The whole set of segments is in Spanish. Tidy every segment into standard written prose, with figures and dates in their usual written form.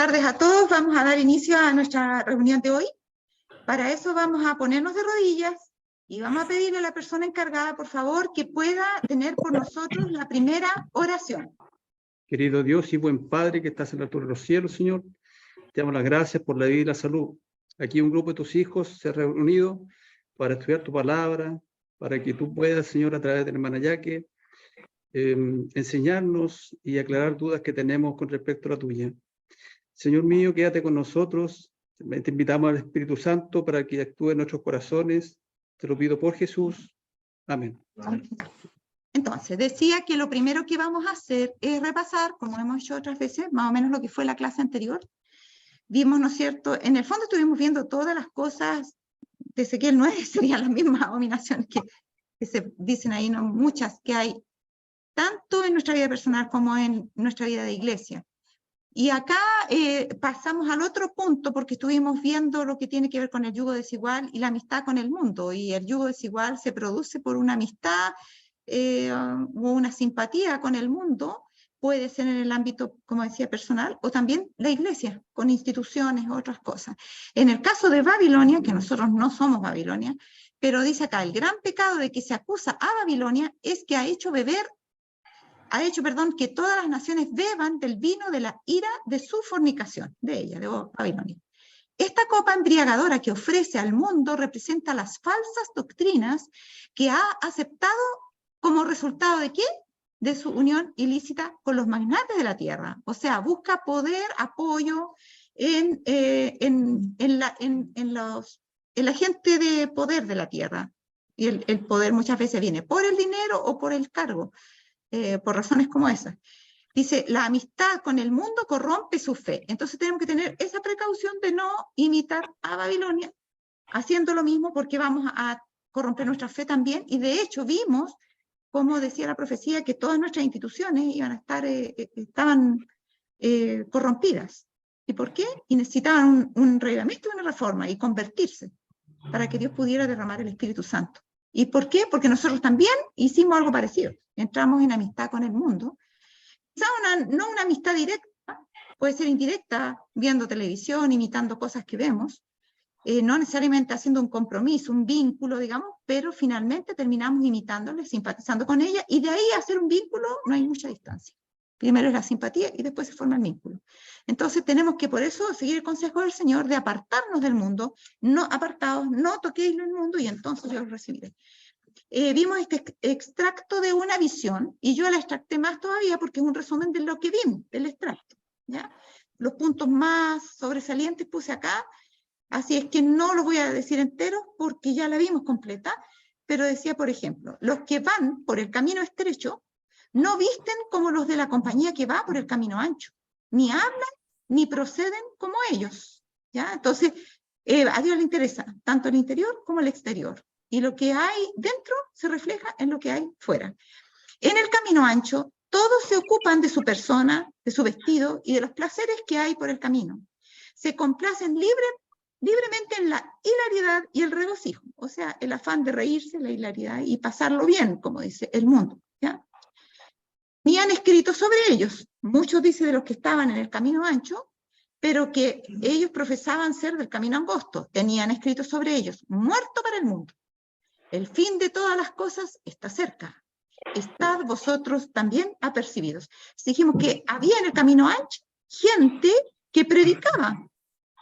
tardes a todos. Vamos a dar inicio a nuestra reunión de hoy. Para eso vamos a ponernos de rodillas y vamos a pedirle a la persona encargada, por favor, que pueda tener por nosotros la primera oración. Querido Dios y buen Padre que estás en la altura de los cielos, Señor, te damos las gracias por la vida y la salud. Aquí un grupo de tus hijos se ha reunido para estudiar tu palabra, para que tú puedas, Señor, a través de la hermana Yaque, enseñarnos y aclarar dudas que tenemos con respecto a la tuya. Señor mío, quédate con nosotros. Te invitamos al Espíritu Santo para que actúe en nuestros corazones. Te lo pido por Jesús. Amén. Entonces, decía que lo primero que vamos a hacer es repasar, como hemos hecho otras veces, más o menos lo que fue la clase anterior. Vimos, ¿no es cierto? En el fondo estuvimos viendo todas las cosas de Ezequiel 9, serían las mismas abominaciones que se dicen ahí, no muchas que hay, tanto en nuestra vida personal como en nuestra vida de iglesia. Y acá pasamos al otro punto porque estuvimos viendo lo que tiene que ver con el yugo desigual y la amistad con el mundo. Y el yugo desigual se produce por una amistad o una simpatía con el mundo, puede ser en el ámbito, como decía, personal, o también la iglesia, con instituciones o otras cosas. En el caso de Babilonia, que nosotros no somos Babilonia, pero dice acá, el gran pecado de que se acusa a Babilonia es que ha hecho que todas las naciones beban del vino de la ira de su fornicación, de ella, de Babilonia. Esta copa embriagadora que ofrece al mundo representa las falsas doctrinas que ha aceptado como resultado de ¿qué? De su unión ilícita con los magnates de la tierra. O sea, busca poder, apoyo en la gente de poder de la tierra. Y el poder muchas veces viene por el dinero o por el cargo. Por razones como esas. Dice, la amistad con el mundo corrompe su fe. Entonces tenemos que tener esa precaución de no imitar a Babilonia, haciendo lo mismo porque vamos a corromper nuestra fe también. Y de hecho vimos, como decía la profecía, que todas nuestras instituciones iban a estar, estaban corrompidas. ¿Y por qué? Y necesitaban un reglamento y una reforma y convertirse para que Dios pudiera derramar el Espíritu Santo. ¿Y por qué? Porque nosotros también hicimos algo parecido. Entramos en amistad con el mundo. Quizá no una amistad directa, puede ser indirecta, viendo televisión, imitando cosas que vemos, no necesariamente haciendo un compromiso, un vínculo, digamos, pero finalmente terminamos imitándole, simpatizando con ella, y de ahí a hacer un vínculo no hay mucha distancia. Primero es la simpatía y después se forma el vínculo. Entonces tenemos que por eso seguir el consejo del Señor de apartarnos del mundo, no apartados, no toquéis el mundo y entonces yo os recibiré. Vimos este extracto de una visión y yo la extracté más todavía porque es un resumen de lo que vimos, del extracto, ¿ya? Los puntos más sobresalientes puse acá, así es que no los voy a decir enteros porque ya la vimos completa, pero decía, por ejemplo, los que van por el camino estrecho no visten como los de la compañía que va por el camino ancho, ni hablan ni proceden como ellos, ¿ya? Entonces, a Dios le interesa tanto el interior como el exterior. Y lo que hay dentro se refleja en lo que hay fuera. En el camino ancho, todos se ocupan de su persona, de su vestido y de los placeres que hay por el camino. Se complacen libremente en la hilaridad y el regocijo, o sea, el afán de reírse, la hilaridad y pasarlo bien, como dice el mundo, ¿ya? Ni han escrito sobre ellos. Muchos dicen de los que estaban en el camino ancho, pero que ellos profesaban ser del camino angosto. Tenían escrito sobre ellos, muerto para el mundo. El fin de todas las cosas está cerca. Estad vosotros también apercibidos. Dijimos que había en el camino ancho gente que predicaba.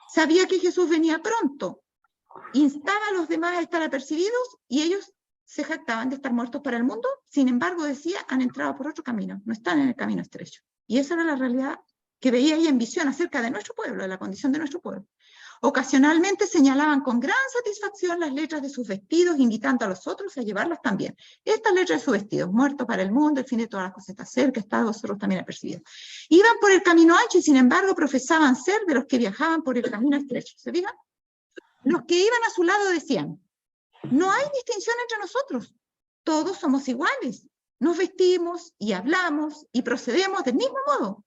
Sabía que Jesús venía pronto. Instaba a los demás a estar apercibidos y ellos se jactaban de estar muertos para el mundo. Sin embargo, decía, han entrado por otro camino. No están en el camino estrecho. Y esa era la realidad que veía ella en visión acerca de nuestro pueblo, de la condición de nuestro pueblo. Ocasionalmente señalaban con gran satisfacción las letras de sus vestidos, invitando a los otros a llevarlas también. Estas letras de sus vestidos, muerto para el mundo, el fin de todas las cosas está cerca, está vosotros también apercibidos. Iban por el camino ancho y sin embargo profesaban ser de los que viajaban por el camino estrecho. ¿Se fijan? Los que iban a su lado decían, no hay distinción entre nosotros, todos somos iguales, nos vestimos y hablamos y procedemos del mismo modo.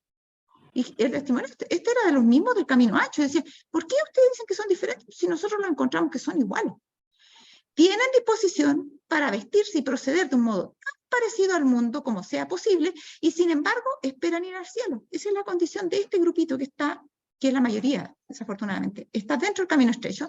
Y el testimonio, este era de los mismos del camino ancho. Decía, ¿por qué ustedes dicen que son diferentes si nosotros lo encontramos que son iguales? Tienen disposición para vestirse y proceder de un modo tan parecido al mundo como sea posible, y sin embargo esperan ir al cielo. Esa es la condición de este grupito que está que es la mayoría, desafortunadamente, está dentro del camino estrecho,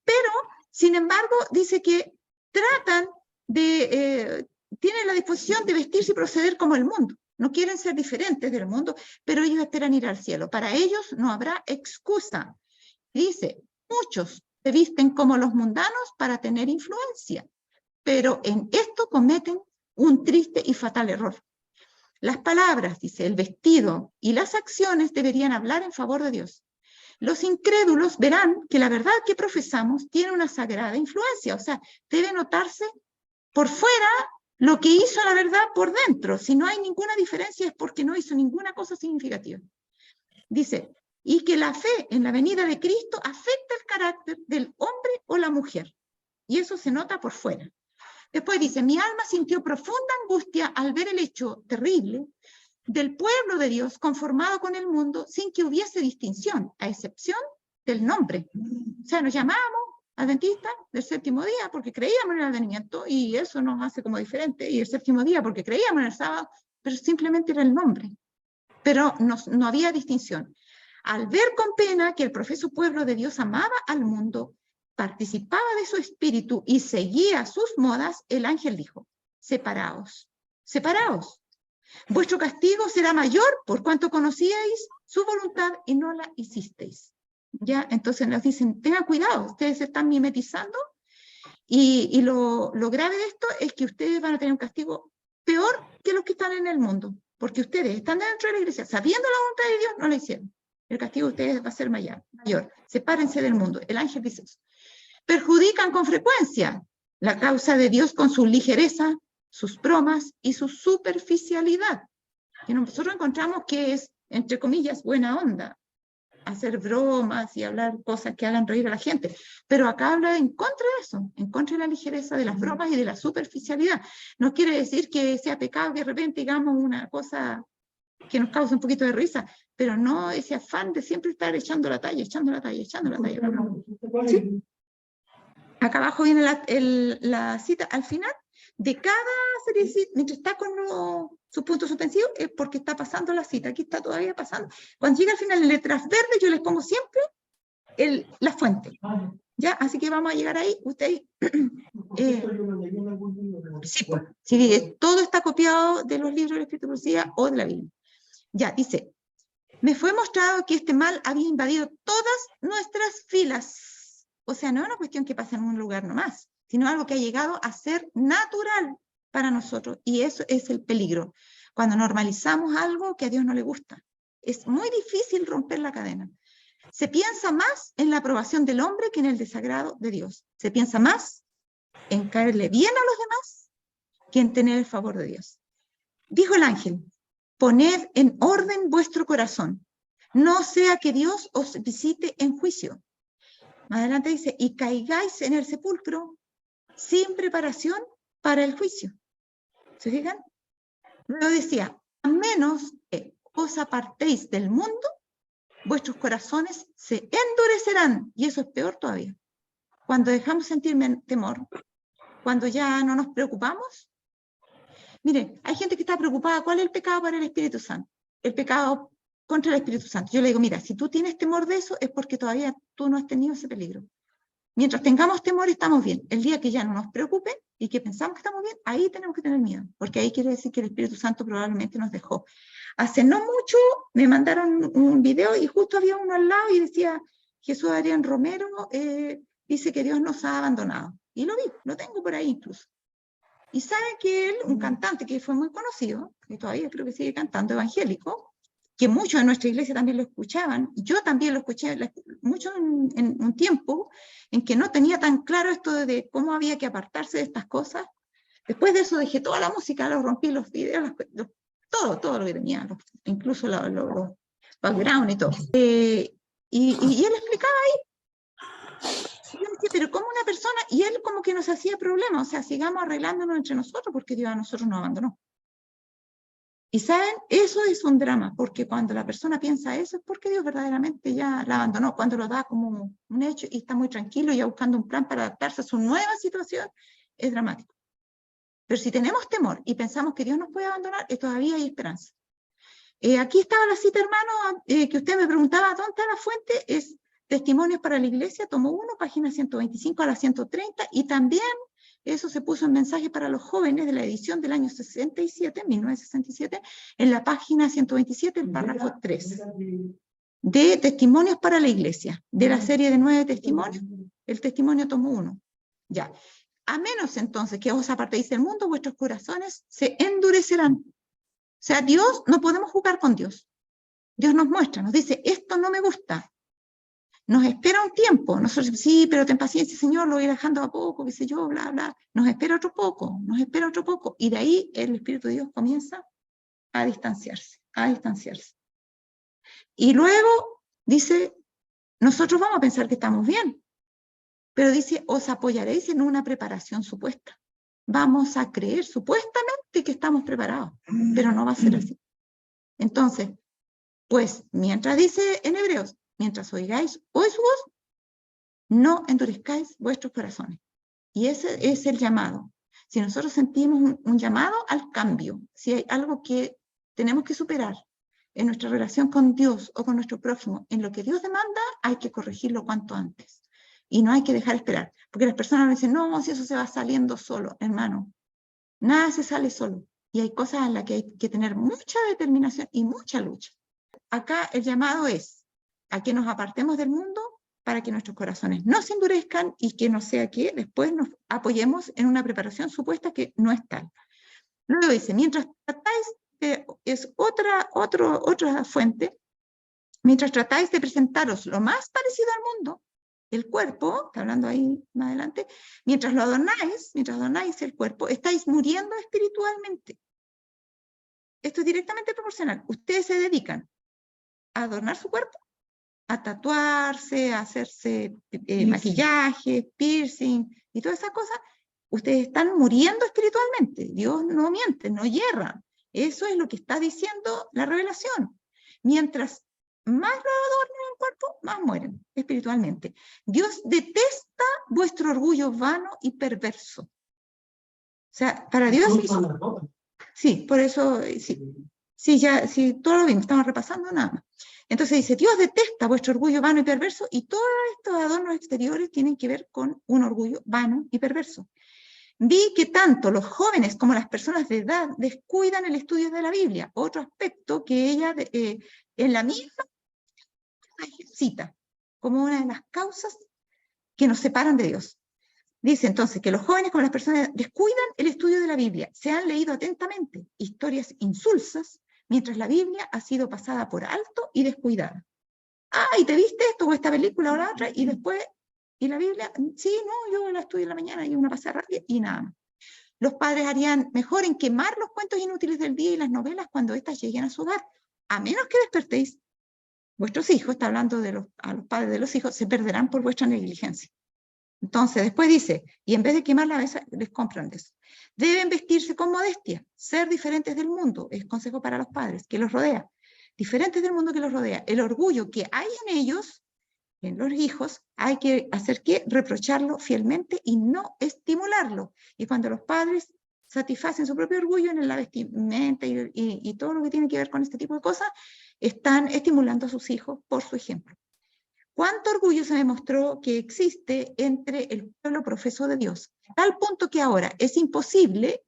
pero, sin embargo, dice que tratan de, tienen la disposición de vestirse y proceder como el mundo. No quieren ser diferentes del mundo, pero ellos esperan ir al cielo. Para ellos no habrá excusa. Dice, muchos se visten como los mundanos para tener influencia, pero en esto cometen un triste y fatal error. Las palabras, dice, el vestido y las acciones deberían hablar en favor de Dios. Los incrédulos verán que la verdad que profesamos tiene una sagrada influencia, o sea, debe notarse por fuera lo que hizo la verdad por dentro. Si no hay ninguna diferencia es porque no hizo ninguna cosa significativa. Dice, y que la fe en la venida de Cristo afecta el carácter del hombre o la mujer. Y eso se nota por fuera. Después dice, mi alma sintió profunda angustia al ver el hecho terrible del pueblo de Dios conformado con el mundo sin que hubiese distinción, a excepción del nombre. O sea, nos llamábamos adventistas del séptimo día porque creíamos en el advenimiento y eso nos hace como diferente, y el séptimo día porque creíamos en el sábado, pero simplemente era el nombre. Pero no había distinción. Al ver con pena que el profeso pueblo de Dios amaba al mundo, participaba de su espíritu y seguía sus modas, el ángel dijo, separaos, separaos. Vuestro castigo será mayor por cuanto conocíais su voluntad y no la hicisteis. ¿Ya? Entonces nos dicen, tengan cuidado, ustedes se están mimetizando y lo grave de esto es que ustedes van a tener un castigo peor que los que están en el mundo, porque ustedes están dentro de la iglesia, sabiendo la voluntad de Dios, no la hicieron. El castigo de ustedes va a ser mayor. Sepárense del mundo. El ángel dice eso. Perjudican con frecuencia la causa de Dios con su ligereza, sus bromas y su superficialidad. Que nosotros encontramos que es, entre comillas, buena onda, hacer bromas y hablar cosas que hagan reír a la gente. Pero acá habla en contra de eso, en contra de la ligereza, de las bromas y de la superficialidad. No quiere decir que sea pecado que de repente digamos una cosa que nos causa un poquito de risa, pero no ese afán de siempre estar echando la talla, echando la talla, echando la talla. ¿Sí? Acá abajo viene la cita al final de cada serie, mientras está con sus puntos suspensivos, es porque está pasando la cita, aquí está todavía pasando. Cuando llega al final en letras verdes, yo les pongo siempre la fuente. ¿Ya? Así que vamos a llegar ahí. Ustedes, sí, todo está copiado de los libros de la Escritura o de la Biblia. Ya, dice, me fue mostrado que este mal había invadido todas nuestras filas. O sea, no es una cuestión que pasa en un lugar nomás, sino algo que ha llegado a ser natural para nosotros. Y eso es el peligro. Cuando normalizamos algo que a Dios no le gusta, es muy difícil romper la cadena. Se piensa más en la aprobación del hombre que en el desagrado de Dios. Se piensa más en caerle bien a los demás que en tener el favor de Dios. Dijo el ángel, poned en orden vuestro corazón, no sea que Dios os visite en juicio. Más adelante dice, y caigáis en el sepulcro sin preparación para el juicio. ¿Se fijan? Luego decía, a menos que os apartéis del mundo, vuestros corazones se endurecerán. Y eso es peor todavía. Cuando dejamos sentir temor, cuando ya no nos preocupamos. Miren, hay gente que está preocupada, ¿cuál es el pecado para el Espíritu Santo? El pecado contra el Espíritu Santo. Yo le digo, mira, si tú tienes temor de eso, es porque todavía tú no has tenido ese peligro. Mientras tengamos temor, estamos bien. El día que ya no nos preocupen y que pensamos que estamos bien, ahí tenemos que tener miedo, porque ahí quiere decir que el Espíritu Santo probablemente nos dejó. Hace no mucho me mandaron un video y justo había uno al lado y decía, Jesús Adrián Romero dice que Dios nos ha abandonado. Y lo vi, lo tengo por ahí incluso. Y saben que él, un cantante que fue muy conocido, y todavía creo que sigue cantando, evangélico, que muchos de nuestra iglesia también lo escuchaban, yo también lo escuché mucho en un tiempo en que no tenía tan claro esto de cómo había que apartarse de estas cosas. Después de eso dejé toda la música, lo rompí, los videos, todo lo que tenía, incluso los background y todo. Y él explicaba ahí, y yo me decía, pero ¿cómo una persona? Y él como que nos hacía problemas, o sea, sigamos arreglándonos entre nosotros porque Dios a nosotros nos abandonó. Y saben, eso es un drama, porque cuando la persona piensa eso es porque Dios verdaderamente ya la abandonó, cuando lo da como un hecho y está muy tranquilo ya buscando un plan para adaptarse a su nueva situación, es dramático. Pero si tenemos temor y pensamos que Dios nos puede abandonar, todavía hay esperanza. Aquí estaba la cita, hermano, que usted me preguntaba, ¿dónde está la fuente? Es Testimonios para la Iglesia, tomo 1, página 125 a la 130, y también eso se puso en mensaje para los jóvenes de la edición del año 67, 1967, en la página 127, el párrafo 3, de Testimonios para la Iglesia, de la serie de 9 testimonios, el testimonio tomo 1. Ya. A menos entonces que os apartéis del mundo, vuestros corazones se endurecerán. O sea, Dios, no podemos jugar con Dios. Dios nos muestra, nos dice, esto no me gusta. Nos espera un tiempo. Nosotros, sí, pero ten paciencia, Señor, lo voy dejando a poco, qué sé yo, bla, bla. Nos espera otro poco, nos espera otro poco. Y de ahí el Espíritu de Dios comienza a distanciarse, a distanciarse. Y luego dice, nosotros vamos a pensar que estamos bien. Pero dice, os apoyaréis en una preparación supuesta. Vamos a creer supuestamente que estamos preparados, pero no va a ser así. Entonces, pues, mientras dice en Hebreos, mientras oigáis hoy su voz, no endurezcáis vuestros corazones. Y ese es el llamado. Si nosotros sentimos un llamado al cambio, si hay algo que tenemos que superar en nuestra relación con Dios o con nuestro prójimo, en lo que Dios demanda, hay que corregirlo cuanto antes. Y no hay que dejar esperar. Porque las personas me dicen, no, si eso se va saliendo solo, hermano. Nada se sale solo. Y hay cosas en las que hay que tener mucha determinación y mucha lucha. Acá el llamado es a que nos apartemos del mundo para que nuestros corazones no se endurezcan y que no sea que después nos apoyemos en una preparación supuesta que no es tal. Luego dice, mientras tratáis, es otra fuente, mientras tratáis de presentaros lo más parecido al mundo, el cuerpo, está hablando ahí más adelante, mientras adornáis el cuerpo, estáis muriendo espiritualmente. Esto es directamente proporcional. Ustedes se dedican a adornar su cuerpo, a tatuarse, a hacerse maquillaje, piercing y todas esas cosas. Ustedes están muriendo espiritualmente. Dios no miente, no hierra. Eso es lo que está diciendo la revelación. Mientras más lo adornen el cuerpo, más mueren espiritualmente. Dios detesta vuestro orgullo vano y perverso. O sea, para Dios... Sí, por eso, sí, todo lo vimos, estamos repasando nada más. Entonces dice, Dios detesta vuestro orgullo vano y perverso, y todos estos adornos exteriores tienen que ver con un orgullo vano y perverso. Vi que tanto los jóvenes como las personas de edad descuidan el estudio de la Biblia, otro aspecto que ella en la misma cita como una de las causas que nos separan de Dios. Dice entonces que los jóvenes como las personas descuidan el estudio de la Biblia, se han leído atentamente historias insulsas, mientras la Biblia ha sido pasada por alto y descuidada. Ah, ¿y te viste esto o esta película o la otra? Y después, ¿y la Biblia? Sí, no, yo la estudio en la mañana y una pasada rápida y nada más. Los padres harían mejor en quemar los cuentos inútiles del día y las novelas cuando éstas lleguen a su hogar, a menos que despertéis. Vuestros hijos, está hablando a los padres de los hijos, se perderán por vuestra negligencia. Entonces, después dice, y en vez de quemar la mesa, les compran de eso. Deben vestirse con modestia, ser diferentes del mundo, es consejo para los padres, que los rodea. Diferentes del mundo que los rodea. El orgullo que hay en ellos, en los hijos, hay que hacer que reprocharlo fielmente y no estimularlo. Y cuando los padres satisfacen su propio orgullo en la vestimenta y todo lo que tiene que ver con este tipo de cosas, están estimulando a sus hijos por su ejemplo. ¿Cuánto orgullo se demostró que existe entre el pueblo profeso de Dios? A tal punto que ahora es imposible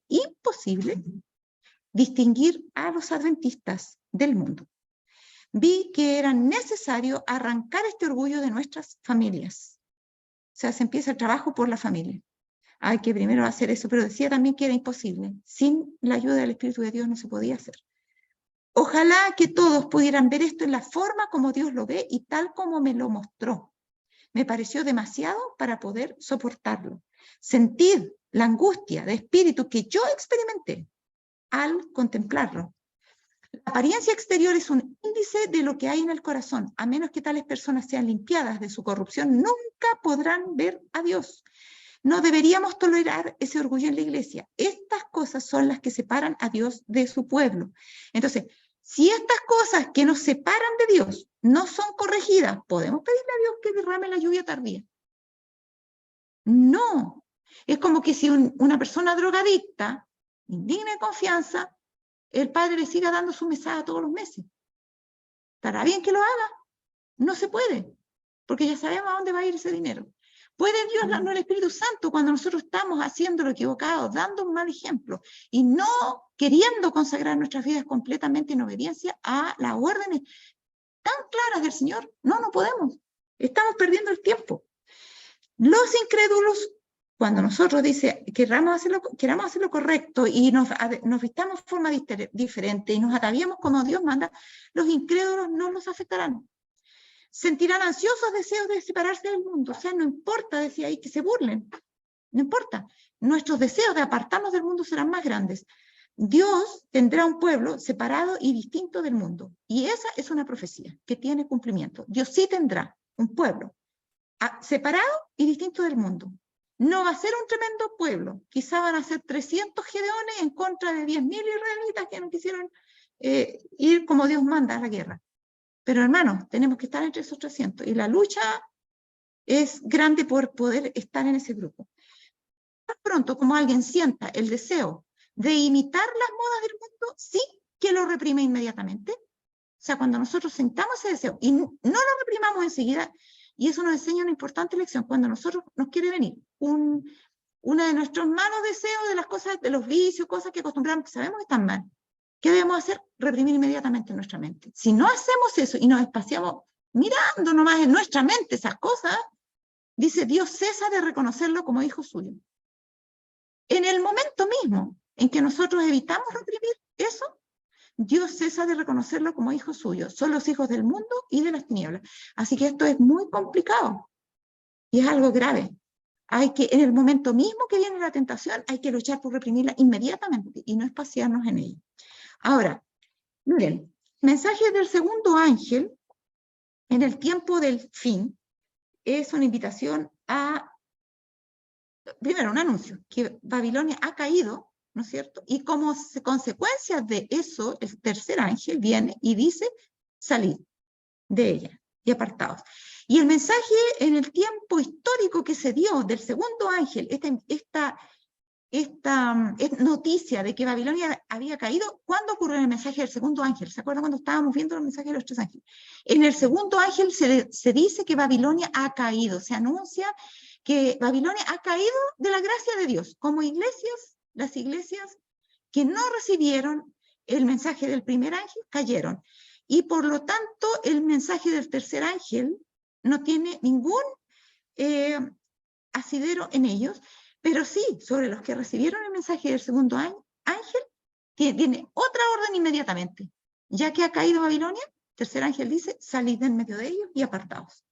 distinguir a los adventistas del mundo. Vi que era necesario arrancar este orgullo de nuestras familias. O sea, se empieza el trabajo por la familia. Hay que primero hacer eso, pero decía también que era imposible. Sin la ayuda del Espíritu de Dios no se podía hacer. Ojalá que todos pudieran ver esto en la forma como Dios lo ve y tal como me lo mostró. Me pareció demasiado para poder soportarlo. Sentir la angustia de espíritu que yo experimenté al contemplarlo. La apariencia exterior es un índice de lo que hay en el corazón. A menos que tales personas sean limpiadas de su corrupción, nunca podrán ver a Dios. No deberíamos tolerar ese orgullo en la iglesia. Estas cosas son las que separan a Dios de su pueblo. Entonces, si estas cosas que nos separan de Dios no son corregidas, ¿podemos pedirle a Dios que derrame la lluvia tardía? No. Es como que si una persona drogadicta, indigna de confianza, el padre le siga dando su mesada todos los meses. ¿Estará bien que lo haga? No se puede, porque ya sabemos a dónde va a ir ese dinero. ¿Puede Dios darnos el Espíritu Santo cuando nosotros estamos haciendo lo equivocado, dando un mal ejemplo y no queriendo consagrar nuestras vidas completamente en obediencia a las órdenes tan claras del Señor? No, no podemos. Estamos perdiendo el tiempo. Los incrédulos, cuando nosotros queramos hacer lo correcto y nos vistamos de forma diferente y nos ataviamos como Dios manda, los incrédulos no los afectarán. Sentirán ansiosos deseos de separarse del mundo. O sea, no importa, decía ahí, que se burlen. No importa. Nuestros deseos de apartarnos del mundo serán más grandes. Dios tendrá un pueblo separado y distinto del mundo. Y esa es una profecía que tiene cumplimiento. Dios sí tendrá un pueblo separado y distinto del mundo. No va a ser un tremendo pueblo. Quizá van a ser 300 gedeones en contra de 10.000 israelitas que no quisieron ir como Dios manda a la guerra. Pero hermanos, tenemos que estar entre esos 300 y la lucha es grande por poder estar en ese grupo. Tan pronto como alguien sienta el deseo de imitar las modas del mundo, sí que lo reprime inmediatamente. O sea, cuando nosotros sentamos ese deseo y no lo reprimamos enseguida, y eso nos enseña una importante lección, cuando nosotros nos quiere venir uno de nuestros malos deseos de las cosas, de los vicios, cosas que acostumbramos, que sabemos que están mal. ¿Qué debemos hacer? Reprimir inmediatamente en nuestra mente. Si no hacemos eso y nos espaciamos mirando nomás en nuestra mente esas cosas, dice Dios cesa de reconocerlo como hijo suyo. En el momento mismo en que nosotros evitamos reprimir eso, Dios cesa de reconocerlo como hijo suyo. Son los hijos del mundo y de las tinieblas. Así que esto es muy complicado y es algo grave. Hay que, en el momento mismo que viene la tentación, hay que luchar por reprimirla inmediatamente y no espaciarnos en ella. Ahora, miren, mensaje del segundo ángel en el tiempo del fin es una invitación a, primero, un anuncio, que Babilonia ha caído, ¿no es cierto? Y como consecuencia de eso, el tercer ángel viene y dice, salid de ella y apartaos. Y el mensaje en el tiempo histórico que se dio del segundo ángel, esta noticia de que Babilonia había caído, ¿cuándo ocurrió el mensaje del segundo ángel? ¿Se acuerdan cuando estábamos viendo el mensaje de los tres ángeles? En el segundo ángel se dice que Babilonia ha caído, se anuncia que Babilonia ha caído de la gracia de Dios, como iglesias, las iglesias que no recibieron el mensaje del primer ángel cayeron. Y por lo tanto, el mensaje del tercer ángel no tiene ningún asidero en ellos, pero sí, sobre los que recibieron el mensaje del segundo ángel, tiene otra orden inmediatamente. Ya que ha caído Babilonia, el tercer ángel dice, salid en medio de ellos y apartaos.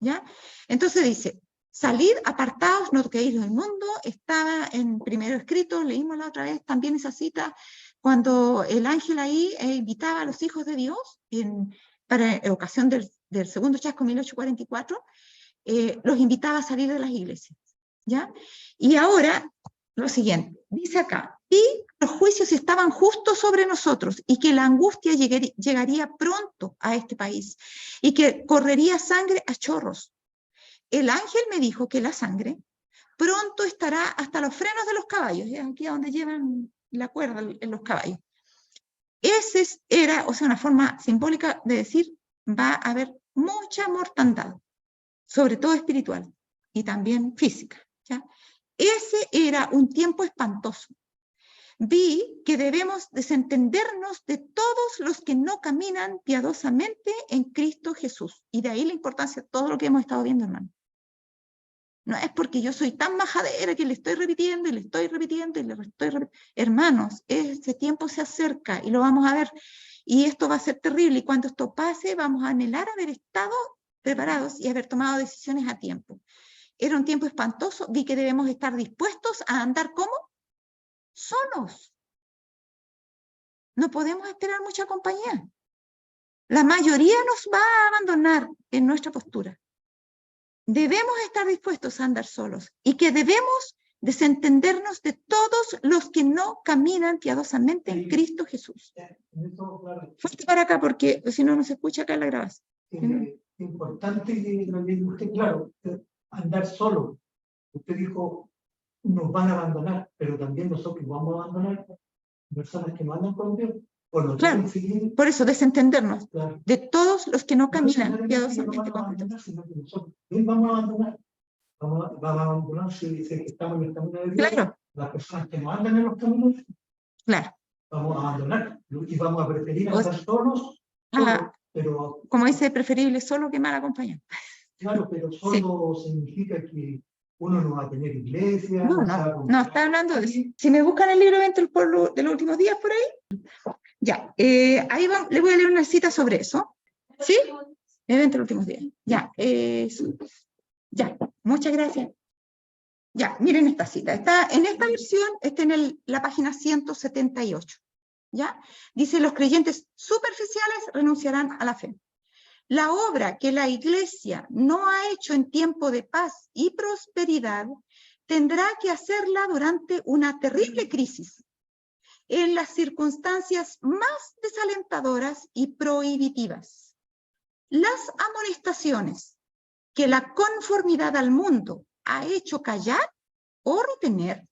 ¿Ya? Entonces dice, salid, apartaos, no toquéis del mundo. Estaba en primero escrito, leímos la otra vez también esa cita, cuando el ángel ahí invitaba a los hijos de Dios, para ocasión del segundo chasco 1844, los invitaba a salir de las iglesias. ¿Ya? Y ahora, lo siguiente, dice acá, y los juicios estaban justos sobre nosotros, y que la angustia llegaría pronto a este país, y que correría sangre a chorros. El ángel me dijo que la sangre pronto estará hasta los frenos de los caballos, es aquí donde llevan la cuerda en los caballos. Esa era, o sea, una forma simbólica de decir, va a haber mucha mortandad, sobre todo espiritual, y también física. ¿Ya? Ese era un tiempo espantoso. Vi que debemos desentendernos de todos los que no caminan piadosamente en Cristo Jesús. Y de ahí la importancia de todo lo que hemos estado viendo, hermano. No es porque yo soy tan majadera que le estoy repitiendo y le estoy repitiendo y le estoy repitiendo. Hermanos, ese tiempo se acerca y lo vamos a ver. Y esto va a ser terrible. Y cuando esto pase, vamos a anhelar haber estado preparados y haber tomado decisiones a tiempo. Era un tiempo espantoso, vi que debemos estar dispuestos a andar como solos. No podemos esperar mucha compañía. La mayoría nos va a abandonar en nuestra postura. Debemos estar dispuestos a andar solos y que debemos desentendernos de todos los que no caminan piadosamente en Cristo Jesús. Fuerte para acá porque si no, no se escucha acá en la grabación. Importante que lo diga usted, claro, andar solo. Usted dijo, nos van a abandonar, pero también nosotros vamos a abandonar. personas que no andan con Dios, por lo Claro. tanto, seguir, Por eso, desentendernos claro, de todos los que no no caminan necesariamente que no piadosamente van a con Cristo. abandonar, sino que nosotros vamos a abandonar. Vamos a abandonar si estamos en el camino de Dios. Claro, Las personas que no andan en los caminos, claro. vamos a abandonar y vamos a preferir O- andar solos, Ah, pero como dice, preferible solo que mal acompañado. claro, pero solo significa que uno no va a tener iglesia, No, se va a no, está hablando de eso. aquí. Si me buscan el libro Evento del Pueblo de los últimos días por ahí, ya, ahí le voy a leer una cita sobre eso. ¿Sí? Evento de los últimos días. Ya, ya, muchas gracias. Ya, miren esta cita. Está en esta versión, está en la página 178. ¿Ya? Dice, los creyentes superficiales renunciarán a la fe. La obra que la Iglesia no ha hecho en tiempo de paz y prosperidad tendrá que hacerla durante una terrible crisis, en las circunstancias más desalentadoras y prohibitivas. Las amonestaciones que la conformidad al mundo ha hecho callar o retener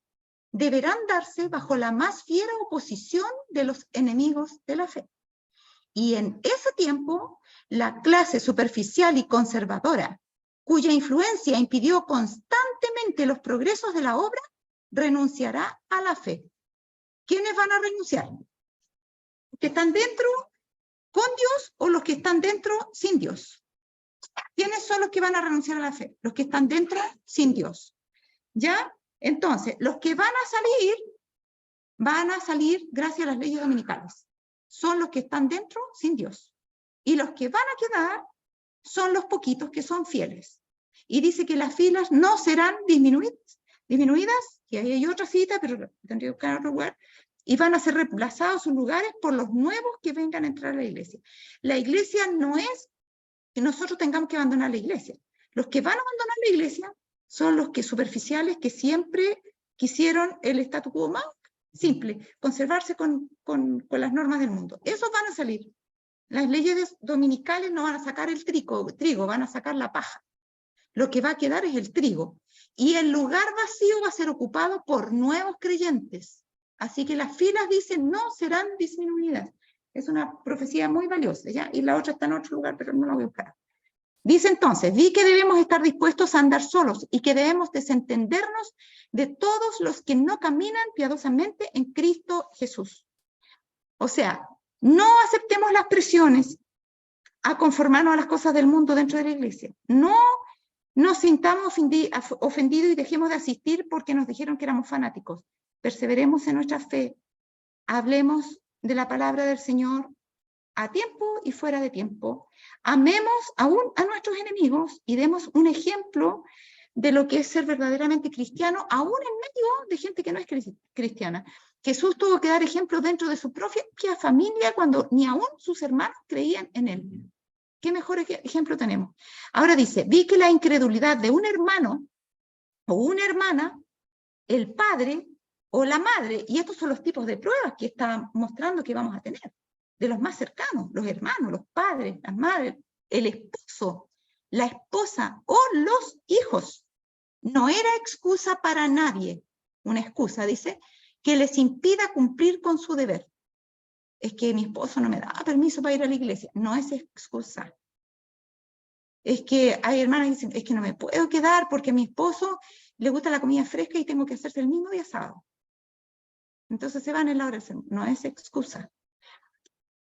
deberán darse bajo la más fiera oposición de los enemigos de la fe. Y en ese tiempo, la clase superficial y conservadora, cuya influencia impidió constantemente los progresos de la obra, renunciará a la fe. ¿Quiénes van a renunciar? ¿Los que están dentro con Dios o los que están dentro sin Dios? ¿Quiénes son los que van a renunciar a la fe? Los que están dentro sin Dios. ¿Ya? Entonces, los que van a salir gracias a las leyes dominicales. Son los que están dentro sin Dios. Y los que van a quedar son los poquitos que son fieles. Y dice que las filas no serán disminuidas, y ahí hay otra cita, pero tendría que buscar otro lugar, y van a ser reemplazados sus lugares por los nuevos que vengan a entrar a la iglesia. La iglesia no es que nosotros tengamos que abandonar la iglesia. Los que van a abandonar la iglesia son los que superficiales que siempre quisieron el statu quo más simple, conservarse con las normas del mundo. Esos van a salir. Las leyes dominicales no van a sacar el trigo, van a sacar la paja. Lo que va a quedar es el trigo. Y el lugar vacío va a ser ocupado por nuevos creyentes. Así que las filas dicen no serán disminuidas. Es una profecía muy valiosa, ¿ya? Y la otra está en otro lugar, pero no la voy a buscar. Dice entonces, vi que debemos estar dispuestos a andar solos y que debemos desentendernos de todos los que no caminan piadosamente en Cristo Jesús. O sea, no aceptemos las presiones a conformarnos a las cosas del mundo dentro de la iglesia. No nos sintamos ofendidos y dejemos de asistir porque nos dijeron que éramos fanáticos. Perseveremos en nuestra fe. Hablemos de la palabra del Señor a tiempo y fuera de tiempo. Amemos aún a nuestros enemigos y demos un ejemplo de lo que es ser verdaderamente cristiano, aún en medio de gente que no es cristiana. Jesús tuvo que dar ejemplo dentro de su propia familia cuando ni aún sus hermanos creían en él. ¿Qué mejor ejemplo tenemos? Ahora dice, vi que la incredulidad de un hermano o una hermana, el padre o la madre, y estos son los tipos de pruebas que está mostrando que vamos a tener, de los más cercanos, los hermanos, los padres, las madres, el esposo, la esposa o los hijos. No era excusa para nadie, una excusa, dice, que les impida cumplir con su deber. Es que mi esposo no me da permiso para ir a la iglesia. No es excusa. Es que hay hermanas que dicen, es que no me puedo quedar porque a mi esposo le gusta la comida fresca y tengo que hacerse el mismo día sábado. Entonces se van en la oración. No es excusa.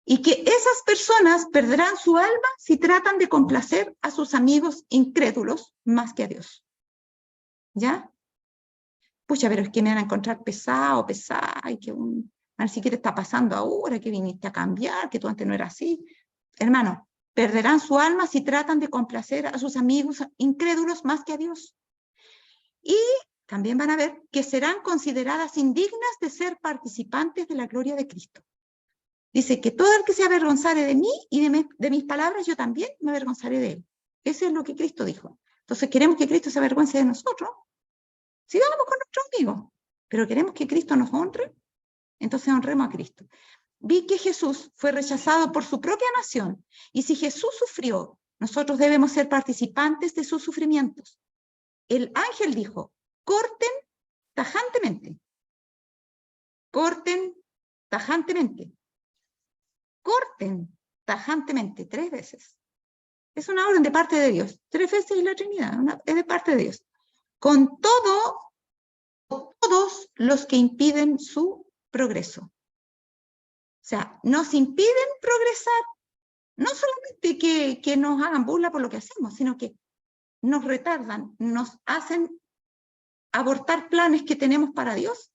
Y que esas personas perderán su alma si tratan de complacer a sus amigos incrédulos más que a Dios. ¿Ya? Pucha, pero es que me van a encontrar pesado, y que a ver si qué te está pasando ahora, que viniste a cambiar, que tú antes no eras así. Hermano, perderán su alma si tratan de complacer a sus amigos incrédulos más que a Dios. Y también van a ver que serán consideradas indignas de ser participantes de la gloria de Cristo. Dice que todo el que se avergonzare de mí y de mis palabras, yo también me avergonzaré de él. Eso es lo que Cristo dijo. Entonces, ¿queremos que Cristo se avergüence de nosotros? Sigamos con nuestros amigos. Pero ¿queremos que Cristo nos honre? Entonces honremos a Cristo. Vi que Jesús fue rechazado por su propia nación. Y si Jesús sufrió, nosotros debemos ser participantes de sus sufrimientos. El ángel dijo, corten tajantemente. Corten tajantemente. Corten tajantemente 3 veces. Es una orden de parte de Dios. 3 veces es la Trinidad, es de parte de Dios. Con todos los que impiden su progreso. O sea, nos impiden progresar, no solamente que nos hagan burla por lo que hacemos, sino que nos retardan, nos hacen abortar planes que tenemos para Dios.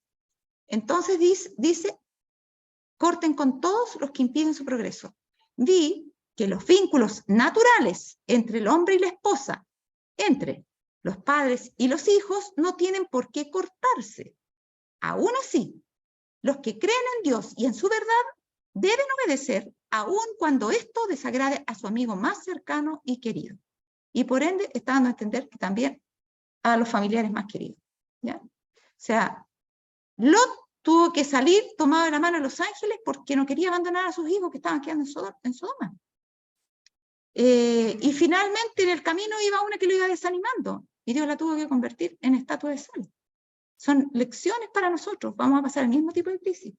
Entonces dice, corten con todos los que impiden su progreso. Vi que los vínculos naturales entre el hombre y la esposa, entre los padres y los hijos, no tienen por qué cortarse. Aún así, los que creen en Dios y en su verdad deben obedecer, aun cuando esto desagrade a su amigo más cercano y querido. Y por ende, está dando a entender que también a los familiares más queridos. ¿Ya? O sea, Lot tuvo que salir tomado de la mano a los ángeles porque no quería abandonar a sus hijos que estaban quedando en Sodoma. Y finalmente en el camino iba una que lo iba desanimando y Dios la tuvo que convertir en estatua de sal. Son lecciones para nosotros, vamos a pasar el mismo tipo de crisis.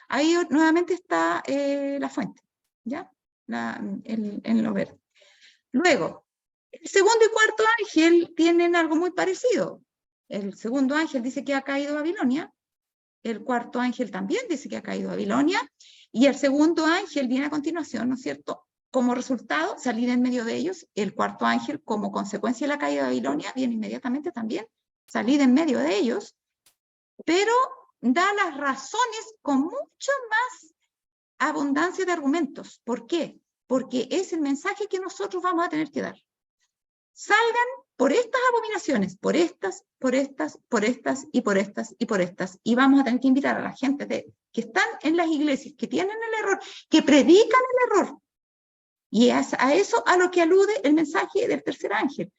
Ahí nuevamente está la fuente, ¿ya? En lo verde. Luego, el segundo y cuarto ángel tienen algo muy parecido. El segundo ángel dice que ha caído Babilonia, el cuarto ángel también dice que ha caído Babilonia, y el segundo ángel viene a continuación, ¿no es cierto? Como resultado, salir en medio de ellos, el cuarto ángel, como consecuencia de la caída de Babilonia, viene inmediatamente también, salir en medio de ellos, pero da las razones con mucho más abundancia de argumentos. ¿Por qué? Porque es el mensaje que nosotros vamos a tener que dar. Salgan por estas abominaciones, por estas, por estas, por estas y por estas y por estas. Y vamos a tener que invitar a la gente que están en las iglesias, que tienen el error, que predican el error. Y es a eso a lo que alude el mensaje del tercer ángel.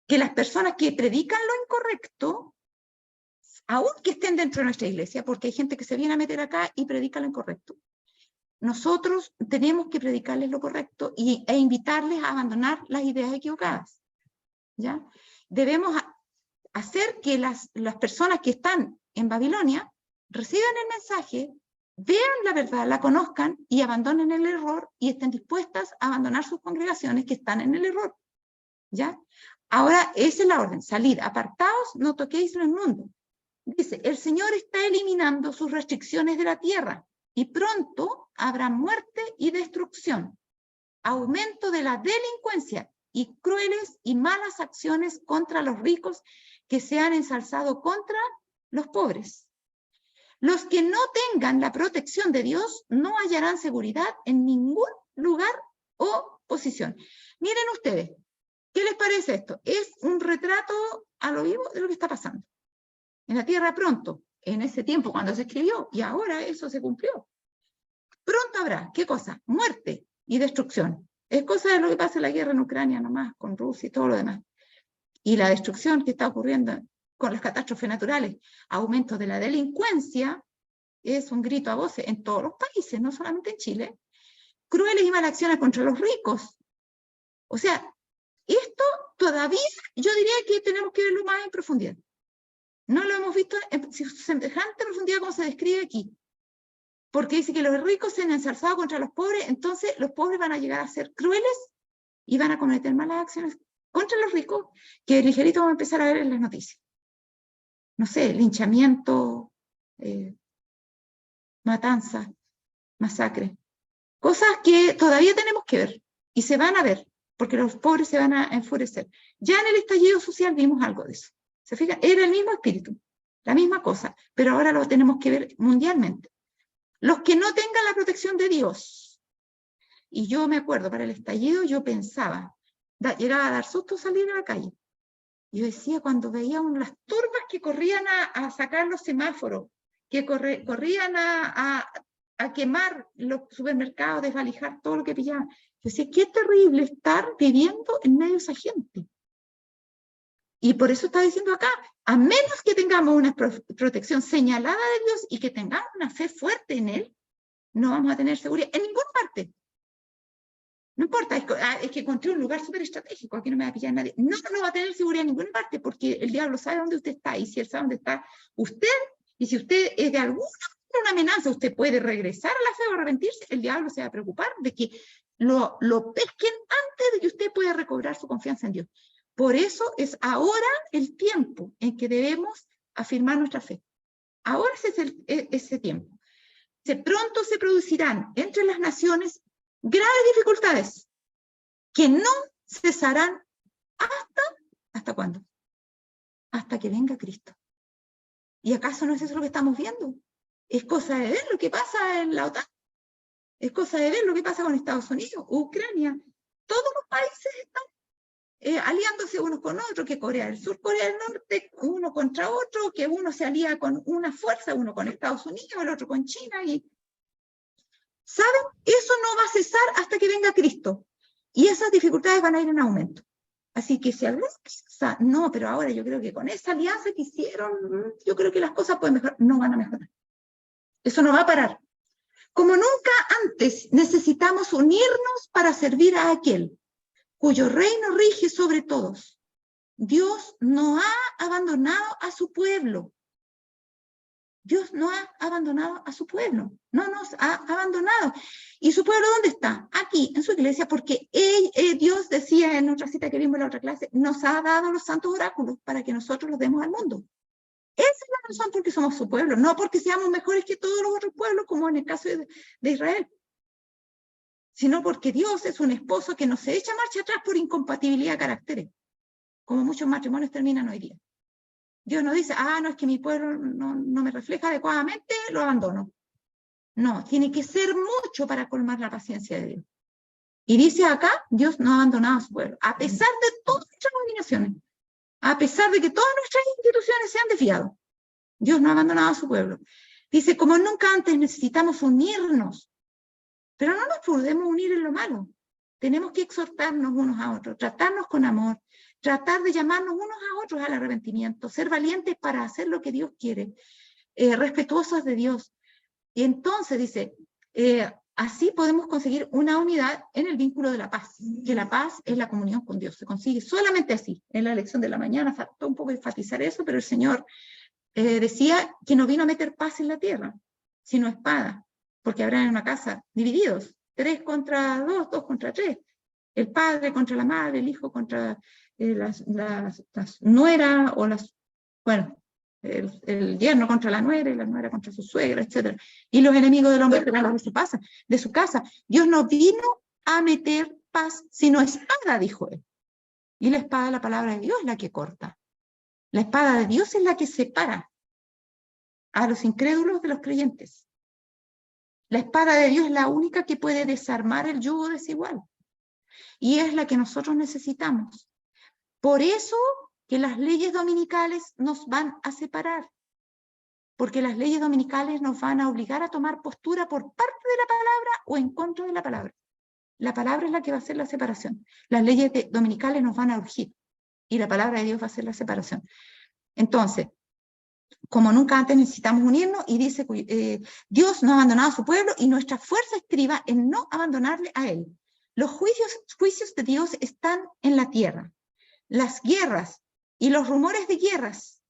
Que las personas que predican lo incorrecto, aun que estén dentro de nuestra iglesia, porque hay gente que se viene a meter acá y predica lo incorrecto, nosotros tenemos que predicarles lo correcto e invitarles a abandonar las ideas equivocadas. ¿Ya? Debemos hacer que las personas que están en Babilonia reciban el mensaje, vean la verdad, la conozcan y abandonen el error y estén dispuestas a abandonar sus congregaciones que están en el error. ¿Ya? Ahora, esa es la orden, salid, apartaos, no toquéis lo inmundo. Dice, el Señor está eliminando sus restricciones de la tierra y pronto habrá muerte y destrucción, aumento de la delincuencia y crueles y malas acciones contra los ricos que se han ensalzado contra los pobres. Los que no tengan la protección de Dios no hallarán seguridad en ningún lugar o posición. Miren ustedes, ¿qué les parece esto? Es un retrato a lo vivo de lo que está pasando. En la tierra pronto, en ese tiempo cuando se escribió, y ahora eso se cumplió. Pronto habrá, ¿qué cosa? Muerte y destrucción. Es cosa de lo que pasa en la guerra en Ucrania nomás, con Rusia y todo lo demás. Y la destrucción que está ocurriendo con las catástrofes naturales, aumento de la delincuencia, es un grito a voces en todos los países, no solamente en Chile. Crueles y malas acciones contra los ricos. O sea, esto todavía, yo diría que tenemos que verlo más en profundidad. No lo hemos visto en semejante profundidad como se describe aquí. Porque dice que los ricos se han ensalzado contra los pobres, entonces los pobres van a llegar a ser crueles y van a cometer malas acciones contra los ricos, que ligerito vamos a empezar a ver en las noticias. No sé, linchamiento, matanza, masacre. Cosas que todavía tenemos que ver y se van a ver, porque los pobres se van a enfurecer. Ya en el estallido social vimos algo de eso. ¿Se fijan? Era el mismo espíritu, la misma cosa, pero ahora lo tenemos que ver mundialmente. Los que no tengan la protección de Dios. Y yo me acuerdo, para el estallido yo pensaba, llegaba a dar susto salir a la calle. Yo decía, cuando veía las turbas que corrían a sacar los semáforos, que corrían a quemar los supermercados, desvalijar todo lo que pillaban. Yo decía, qué terrible estar viviendo en medio de esa gente. Y por eso está diciendo acá, a menos que tengamos una protección señalada de Dios y que tengamos una fe fuerte en Él, no vamos a tener seguridad en ninguna parte. No importa, es que encontré un lugar súper estratégico, aquí no me va a pillar nadie. No va a tener seguridad en ninguna parte porque el diablo sabe dónde usted está y si él sabe dónde está usted y si usted es de alguna una amenaza, usted puede regresar a la fe o arrepentirse, el diablo se va a preocupar de que lo pesquen antes de que usted pueda recobrar su confianza en Dios. Por eso es ahora el tiempo en que debemos afirmar nuestra fe. Ahora es ese tiempo. Pronto se producirán entre las naciones graves dificultades que no cesarán ¿hasta cuándo? Hasta que venga Cristo. ¿Y acaso no es eso lo que estamos viendo? Es cosa de ver lo que pasa en la OTAN. Es cosa de ver lo que pasa con Estados Unidos, Ucrania. Todos los países están aliándose unos con otros, que Corea del Sur, Corea del Norte, uno contra otro, que uno se alía con una fuerza, uno con Estados Unidos, el otro con China. Y ¿saben? Eso no va a cesar hasta que venga Cristo. Y esas dificultades van a ir en aumento. Así que si alguna piensa, no, pero ahora yo creo que con esa alianza que hicieron, yo creo que las cosas pueden mejorar. No van a mejorar. Eso no va a parar. Como nunca antes necesitamos unirnos para servir a aquel cuyo reino rige sobre todos. Dios no ha abandonado a su pueblo. Dios no ha abandonado a su pueblo. No nos ha abandonado. ¿Y su pueblo dónde está? Aquí, en su iglesia, porque Dios decía en otra cita que vimos en la otra clase, nos ha dado los santos oráculos para que nosotros los demos al mundo. Esa es la razón por qué somos su pueblo, no porque seamos mejores que todos los otros pueblos, como en el caso de Israel, sino porque Dios es un esposo que no se echa marcha atrás por incompatibilidad de caracteres, como muchos matrimonios terminan hoy día. Dios no dice, no es que mi pueblo no me refleja adecuadamente, lo abandono. No, tiene que ser mucho para colmar la paciencia de Dios. Y dice acá, Dios no ha abandonado a su pueblo, a pesar de todas nuestras combinaciones, a pesar de que todas nuestras instituciones se han desviado. Dios no ha abandonado a su pueblo. Dice, como nunca antes necesitamos unirnos, pero no nos podemos unir en lo malo. Tenemos que exhortarnos unos a otros, tratarnos con amor, tratar de llamarnos unos a otros al arrepentimiento, ser valientes para hacer lo que Dios quiere, respetuosos de Dios. Y entonces dice, así podemos conseguir una unidad en el vínculo de la paz, que la paz es la comunión con Dios, se consigue solamente así. En la lección de la mañana faltó un poco enfatizar eso, pero el Señor decía que no vino a meter paz en la tierra, sino espada, porque habrá en una casa divididos, 3 contra 2, 2 contra 3, el padre contra la madre, el hijo contra las nueras, o el yerno contra la nuera, y la nuera contra su suegra, etc. Y los enemigos del hombre serán los de su casa. Dios no vino a meter paz, sino espada, dijo él. Y la espada, la palabra de Dios, es la que corta. La espada de Dios es la que separa a los incrédulos de los creyentes. La espada de Dios es la única que puede desarmar el yugo desigual. Y es la que nosotros necesitamos. Por eso que las leyes dominicales nos van a separar. Porque las leyes dominicales nos van a obligar a tomar postura por parte de la palabra o en contra de la palabra. La palabra es la que va a hacer la separación. Las leyes dominicales nos van a urgir. Y la palabra de Dios va a hacer la separación. Entonces, como nunca antes necesitamos unirnos, y dice, Dios no ha abandonado a su pueblo, y nuestra fuerza estriba en no abandonarle a él. Los juicios de Dios están en la tierra. Las guerras y los rumores de guerras,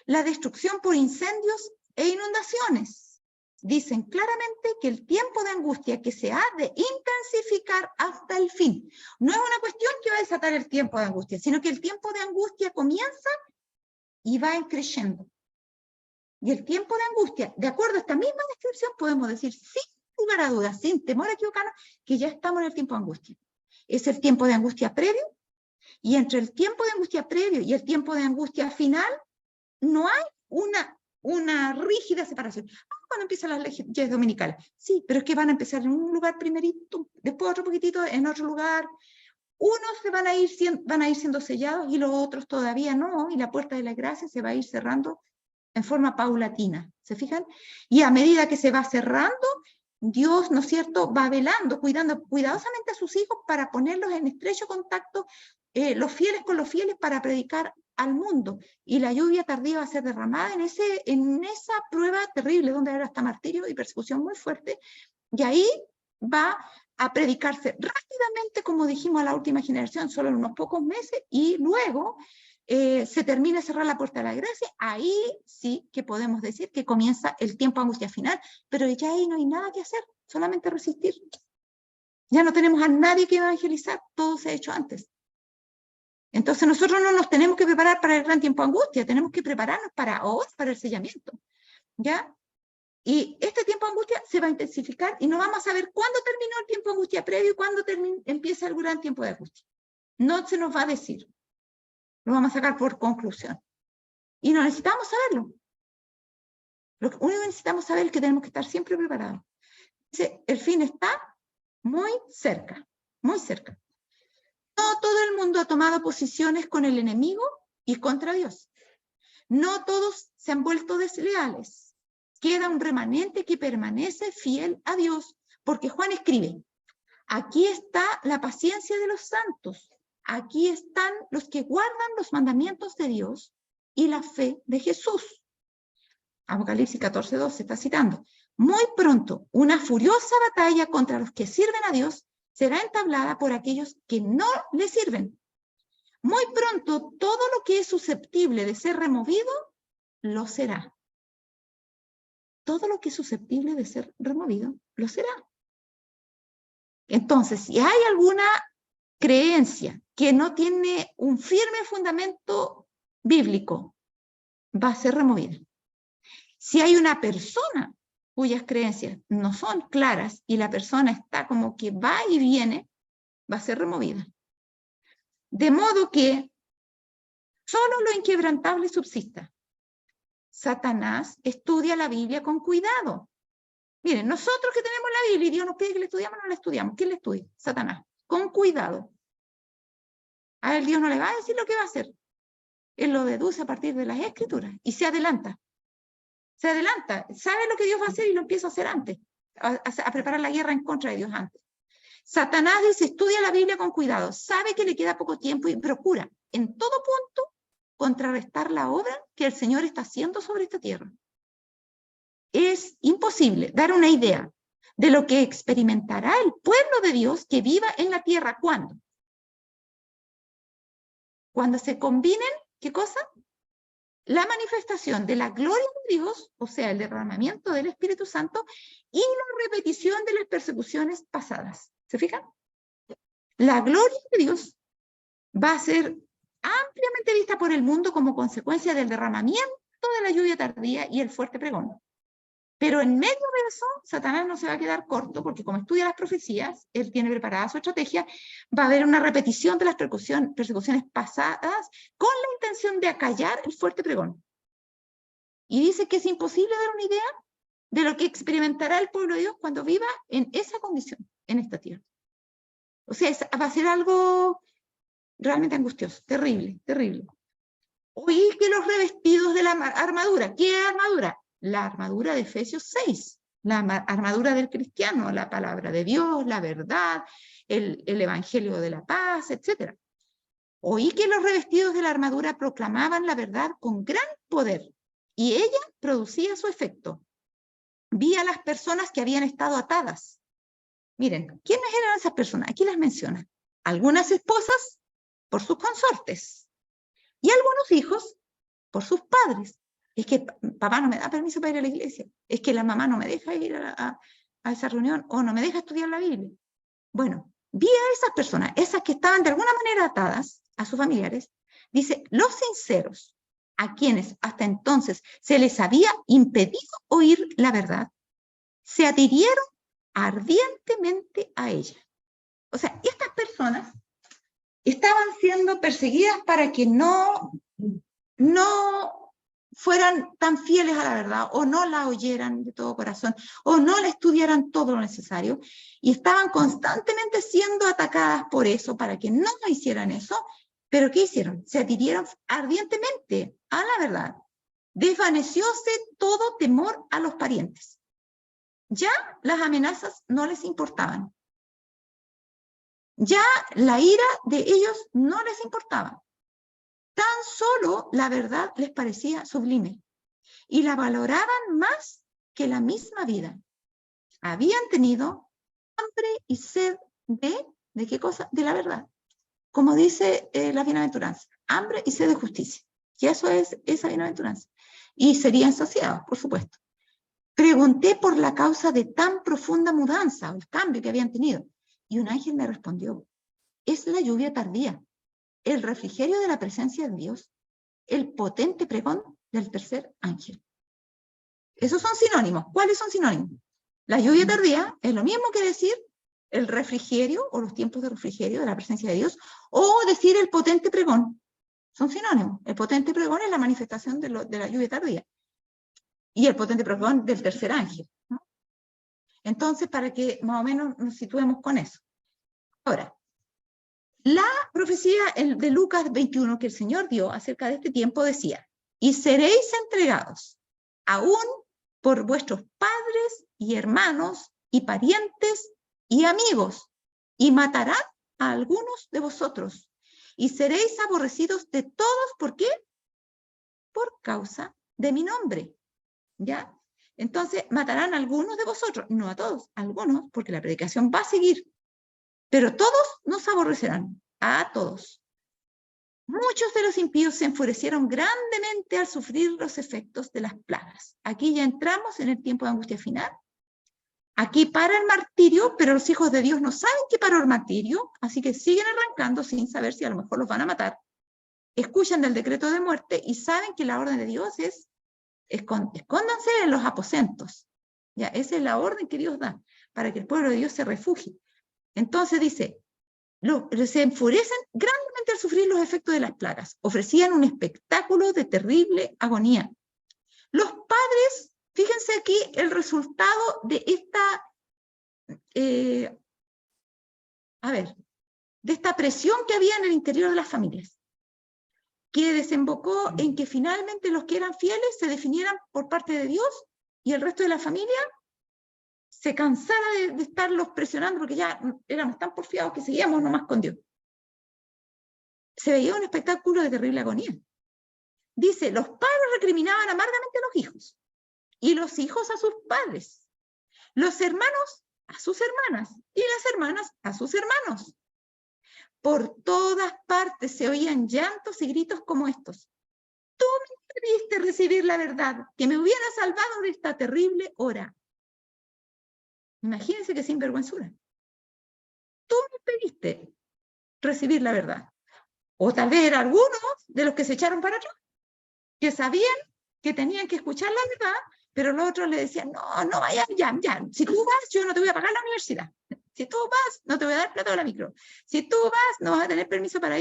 la destrucción por incendios e inundaciones, dicen claramente que el tiempo de angustia que se ha de intensificar hasta el fin. No es una cuestión que va a desatar el tiempo de angustia, sino que el tiempo de angustia comienza y va creciendo. Y el tiempo de angustia, de acuerdo a esta misma descripción, podemos decir sin lugar a dudas, sin temor a equivocarnos, que ya estamos en el tiempo de angustia. Es el tiempo de angustia previo, y entre el tiempo de angustia previo y el tiempo de angustia final, no hay una rígida separación. Cuando empiezan las leyes dominicales. Sí, pero es que van a empezar en un lugar primerito, después otro poquitito, en otro lugar. Unos van a ir siendo sellados y los otros todavía no, y la puerta de la gracia se va a ir cerrando en forma paulatina, ¿se fijan? Y a medida que se va cerrando, Dios, ¿no es cierto?, va velando, cuidando cuidadosamente a sus hijos para ponerlos en estrecho contacto, los fieles con los fieles, para predicar al mundo. Y la lluvia tardía va a ser derramada en esa prueba terrible, donde habrá hasta martirio y persecución muy fuerte, y ahí va a predicarse rápidamente, como dijimos, a la última generación, solo en unos pocos meses, y luego se termina de cerrar la puerta de la gracia, ahí sí que podemos decir que comienza el tiempo de angustia final, pero ya ahí no hay nada que hacer, solamente resistir. Ya no tenemos a nadie que evangelizar, todo se ha hecho antes. Entonces nosotros no nos tenemos que preparar para el gran tiempo de angustia, tenemos que prepararnos para ahora, para el sellamiento, ¿ya? Y este tiempo de angustia se va a intensificar y no vamos a saber cuándo terminó el tiempo de angustia previo y cuándo empieza el gran tiempo de angustia. No se nos va a decir. Lo vamos a sacar por conclusión. Y no necesitamos saberlo. Lo único que necesitamos saber es que tenemos que estar siempre preparados. Dice, el fin está muy cerca, muy cerca. No todo el mundo ha tomado posiciones con el enemigo y contra Dios. No todos se han vuelto desleales. Queda un remanente que permanece fiel a Dios, porque Juan escribe, aquí está la paciencia de los santos, aquí están los que guardan los mandamientos de Dios y la fe de Jesús. Apocalipsis 14:2 se está citando. Muy pronto, una furiosa batalla contra los que sirven a Dios será entablada por aquellos que no le sirven. Muy pronto, todo lo que es susceptible de ser removido, lo será. Todo lo que es susceptible de ser removido, lo será. Entonces, si hay alguna creencia que no tiene un firme fundamento bíblico, va a ser removida. Si hay una persona cuyas creencias no son claras y la persona está como que va y viene, va a ser removida. De modo que solo lo inquebrantable subsista. Satanás estudia la Biblia con cuidado. Miren, nosotros que tenemos la Biblia y Dios nos pide que la estudiamos, no la estudiamos. ¿Quién la estudia? Satanás. Con cuidado. A él Dios no le va a decir lo que va a hacer. Él lo deduce a partir de las Escrituras y se adelanta. Se adelanta. Sabe lo que Dios va a hacer y lo empieza a hacer antes. A preparar la guerra en contra de Dios antes. Satanás dice, estudia la Biblia con cuidado. Sabe que le queda poco tiempo y procura en todo punto contrarrestar la obra que el Señor está haciendo sobre esta tierra. Es imposible dar una idea de lo que experimentará el pueblo de Dios que viva en la tierra. ¿Cuándo? Cuando se combinen, ¿qué cosa? La manifestación de la gloria de Dios, o sea, el derramamiento del Espíritu Santo, y la repetición de las persecuciones pasadas. ¿Se fijan? La gloria de Dios va a ser ampliamente vista por el mundo como consecuencia del derramamiento de la lluvia tardía y el fuerte pregón. Pero en medio de eso, Satanás no se va a quedar corto, porque como estudia las profecías, él tiene preparada su estrategia, va a haber una repetición de las persecuciones pasadas con la intención de acallar el fuerte pregón. Y dice que es imposible dar una idea de lo que experimentará el pueblo de Dios cuando viva en esa condición, en esta tierra. O sea, va a ser algo realmente angustioso, terrible, terrible. Oí que los revestidos de la armadura, ¿qué armadura? La armadura de Efesios 6, la armadura del cristiano, la palabra de Dios, la verdad, el evangelio de la paz, etc. Oí que los revestidos de la armadura proclamaban la verdad con gran poder y ella producía su efecto. Vi a las personas que habían estado atadas. Miren, ¿quiénes eran esas personas? Aquí las menciona. Algunas esposas por sus consortes y algunos hijos por sus padres. Es que papá no me da permiso para ir a la iglesia, es que la mamá no me deja ir a esa reunión o no me deja estudiar la Biblia. Bueno, vi a esas personas, esas que estaban de alguna manera atadas a sus familiares, dice, los sinceros, a quienes hasta entonces se les había impedido oír la verdad, se adhirieron ardientemente a ella. O sea, estas personas estaban siendo perseguidas para que no fueran tan fieles a la verdad, o no la oyeran de todo corazón, o no la estudiaran todo lo necesario, y estaban constantemente siendo atacadas por eso, para que no hicieran eso. Pero ¿qué hicieron? Se adhirieron ardientemente a la verdad. Desvanecióse todo temor a los parientes. Ya las amenazas no les importaban. Ya la ira de ellos no les importaba. Tan solo la verdad les parecía sublime y la valoraban más que la misma vida. Habían tenido hambre y sed ¿de qué cosa? De la verdad. Como dice la bienaventuranza. hambre y sed de justicia. Y eso es esa bienaventuranza. Y serían saciados, por supuesto. Pregunté por la causa de tan profunda mudanza, o el cambio que habían tenido. Y un ángel me respondió, es la lluvia tardía, el refrigerio de la presencia de Dios, el potente pregón del tercer ángel. Esos son sinónimos. ¿Cuáles son sinónimos? La lluvia tardía es lo mismo que decir el refrigerio o los tiempos de refrigerio de la presencia de Dios, o decir el potente pregón. Son sinónimos. El potente pregón es la manifestación de la lluvia tardía. Y el potente pregón del tercer ángel, ¿no? Entonces, para que más o menos nos situemos con eso. Ahora, la profecía de Lucas 21 que el Señor dio acerca de este tiempo decía, y seréis entregados aún por vuestros padres y hermanos y parientes y amigos, y matarán a algunos de vosotros, y seréis aborrecidos de todos, ¿por qué? Por causa de mi nombre, ¿ya? Entonces, matarán a algunos de vosotros, no a todos, a algunos, porque la predicación va a seguir, pero todos nos aborrecerán, a todos. Muchos de los impíos se enfurecieron grandemente al sufrir los efectos de las plagas. Aquí ya entramos en el tiempo de angustia final. Aquí para el martirio, pero los hijos de Dios no saben que paró el martirio, así que siguen arrancando sin saber si a lo mejor los van a matar. Escuchan del decreto de muerte y saben que la orden de Dios es escóndanse en los aposentos. Ya, esa es la orden que Dios da, para que el pueblo de Dios se refugie. Entonces dice, se enfurecen grandemente al sufrir los efectos de las plagas. Ofrecían un espectáculo de terrible agonía. Los padres, fíjense aquí el resultado de esta, de esta presión que había en el interior de las familias, que desembocó en que finalmente los que eran fieles se definieran por parte de Dios y el resto de la familia se cansara de estarlos presionando porque ya éramos tan porfiados que seguíamos nomás con Dios. Se veía un espectáculo de terrible agonía. Dice, los padres recriminaban amargamente a los hijos y los hijos a sus padres, los hermanos a sus hermanas y las hermanas a sus hermanos. Por todas partes se oían llantos y gritos como estos. Tú me pediste recibir la verdad, que me hubiera salvado de esta terrible hora. Imagínense que sinvergüenzura. Tú me pediste recibir la verdad. O tal vez eran algunos de los que se echaron para atrás, que sabían que tenían que escuchar la verdad, pero los otros le decían, no vayas, ya, si tú vas, yo no te voy a pagar la universidad. Si tú vas, no te voy a dar plata a la micro. Si tú vas, no vas a tener permiso para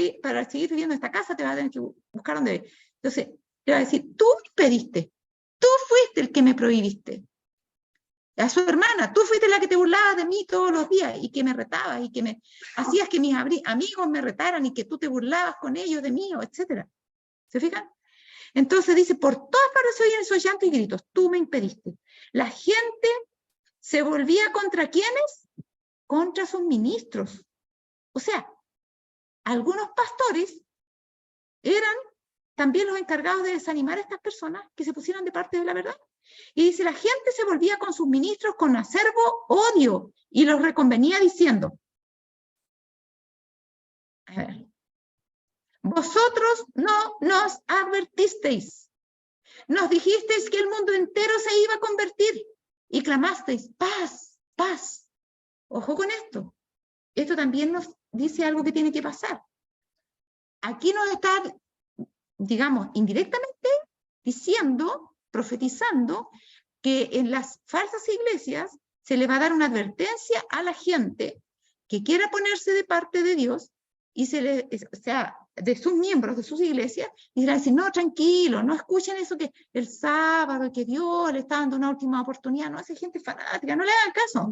seguir viviendo en esta casa, te vas a tener que buscar dónde ir. Entonces, le va a decir, tú me pediste, tú fuiste el que me prohibiste. A su hermana, tú fuiste la que te burlabas de mí todos los días y que me retabas y que me hacías que mis amigos me retaran y que tú te burlabas con ellos de mí, etc. ¿Se fijan? Entonces dice, por todas partes se oían esos llantos y gritos, tú me impediste. La gente se volvía contra ¿quiénes? Contra sus ministros. O sea, algunos pastores eran también los encargados de desanimar a estas personas que se pusieran de parte de la verdad. Y dice, la gente se volvía con sus ministros con acerbo odio y los reconvenía diciendo, a ver, vosotros no nos advertisteis, nos dijisteis que el mundo entero se iba a convertir y clamasteis, paz, paz. Ojo con esto. Esto también nos dice algo que tiene que pasar. Aquí nos está, digamos, indirectamente diciendo, profetizando, que en las falsas iglesias se le va a dar una advertencia a la gente que quiera ponerse de parte de Dios y o sea, de sus miembros, de sus iglesias, y dirán decir, no, tranquilo, no escuchen eso que el sábado, que Dios le está dando una última oportunidad, no, esa gente fanática, no le hagan caso.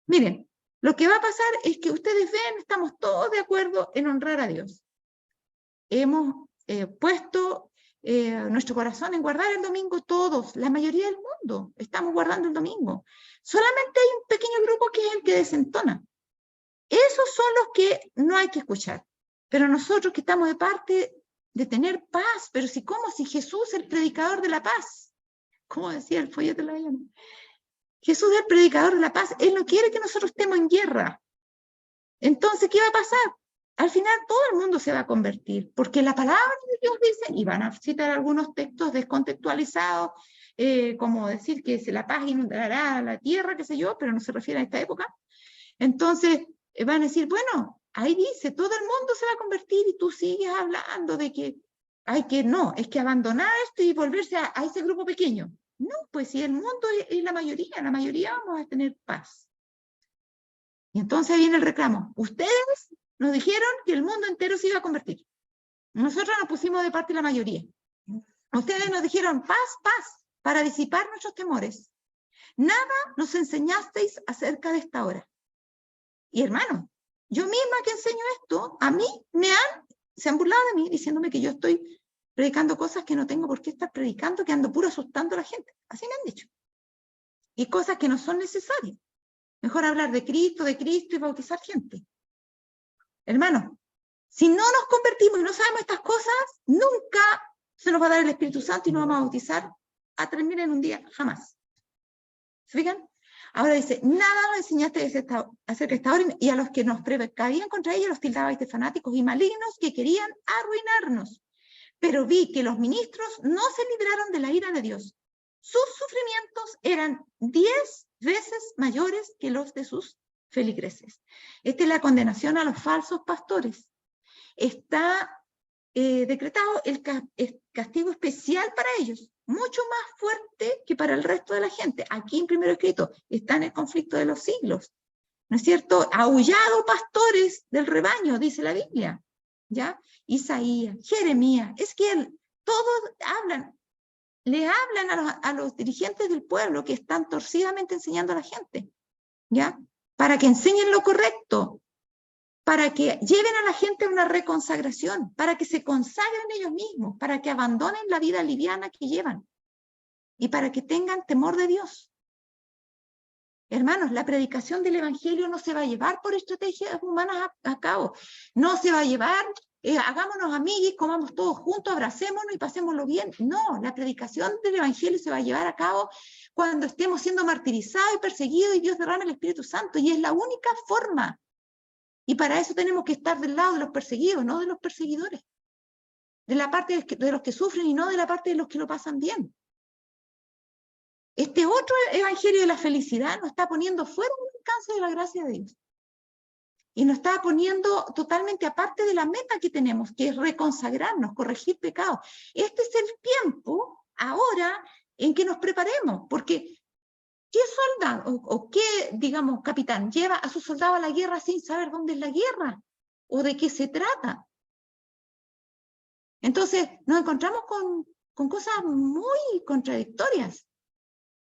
Miren, lo que va a pasar es que ustedes ven, estamos todos de acuerdo en honrar a Dios. Hemos puesto nuestro corazón en guardar el domingo todos, la mayoría del mundo, estamos guardando el domingo. Solamente hay un pequeño grupo que es el que desentona. Esos son los que no hay que escuchar. Pero nosotros que estamos de parte de tener paz, pero si ¿cómo? Si Jesús es el predicador de la paz, como decía el folleto de la mañana, Jesús es el predicador de la paz, Él no quiere que nosotros estemos en guerra. Entonces, ¿qué va a pasar? al final todo el mundo se va a convertir, porque la palabra de Dios dice, y van a citar algunos textos descontextualizados, como decir que la paz inundará la tierra, qué sé yo, pero no se refiere a esta época. Entonces van a decir, bueno, ahí dice, todo el mundo se va a convertir y tú sigues hablando de que hay que, no, es que abandonar esto y volverse a ese grupo pequeño. No, pues si el mundo es la mayoría vamos a tener paz. Y entonces viene el reclamo. Ustedes nos dijeron que el mundo entero se iba a convertir. Nosotros nos pusimos de parte la mayoría. Ustedes nos dijeron paz, paz, para disipar nuestros temores. Nada nos enseñasteis acerca de esta hora. Y hermano, yo misma que enseño esto, a mí se han burlado de mí diciéndome que yo estoy predicando cosas que no tengo por qué estar predicando, que ando puro asustando a la gente. Así me han dicho. Y cosas que no son necesarias. Mejor hablar de Cristo y bautizar gente. Hermano, si no nos convertimos y no sabemos estas cosas, nunca se nos va a dar el Espíritu Santo y nos vamos a bautizar a terminar en un día, jamás. ¿Se fijan? Ahora dice, nada nos enseñaste acerca de esta hora, y a los que nos precavían contra ella los tildabais de fanáticos y malignos que querían arruinarnos. Pero vi que los ministros no se libraron de la ira de Dios. Sus sufrimientos eran 10 veces mayores que los de sus feligreses. Esta es la condenación a los falsos pastores. Está decretado el castigo especial para ellos, mucho más fuerte que para el resto de la gente. Aquí en Primero Escrito está en el conflicto de los siglos, ¿no es cierto? Aullado pastores del rebaño, dice la Biblia, ¿ya? Isaías, Jeremías, es que todos hablan, le hablan a los dirigentes del pueblo que están torcidamente enseñando a la gente, ¿ya? Para que enseñen lo correcto, para que lleven a la gente a una reconsagración, para que se consagren ellos mismos, para que abandonen la vida liviana que llevan y para que tengan temor de Dios. Hermanos, la predicación del Evangelio no se va a llevar por estrategias humanas a cabo, no se va a llevar, hagámonos amiguis, comamos todos juntos, abracémonos y pasémoslo bien. No, la predicación del Evangelio se va a llevar a cabo cuando estemos siendo martirizados y perseguidos y Dios derrame el Espíritu Santo, y es la única forma. Y para eso tenemos que estar del lado de los perseguidos, no de los perseguidores. De la parte de los que sufren y no de la parte de los que lo pasan bien. Este otro evangelio de la felicidad nos está poniendo fuera del alcance de la gracia de Dios. Y nos está poniendo totalmente aparte de la meta que tenemos, que es reconsagrarnos, corregir pecados. Este es el tiempo ahora en que nos preparemos, porque ¿qué soldado o qué, digamos, capitán lleva a su soldado a la guerra sin saber dónde es la guerra o de qué se trata? Entonces nos encontramos con cosas muy contradictorias.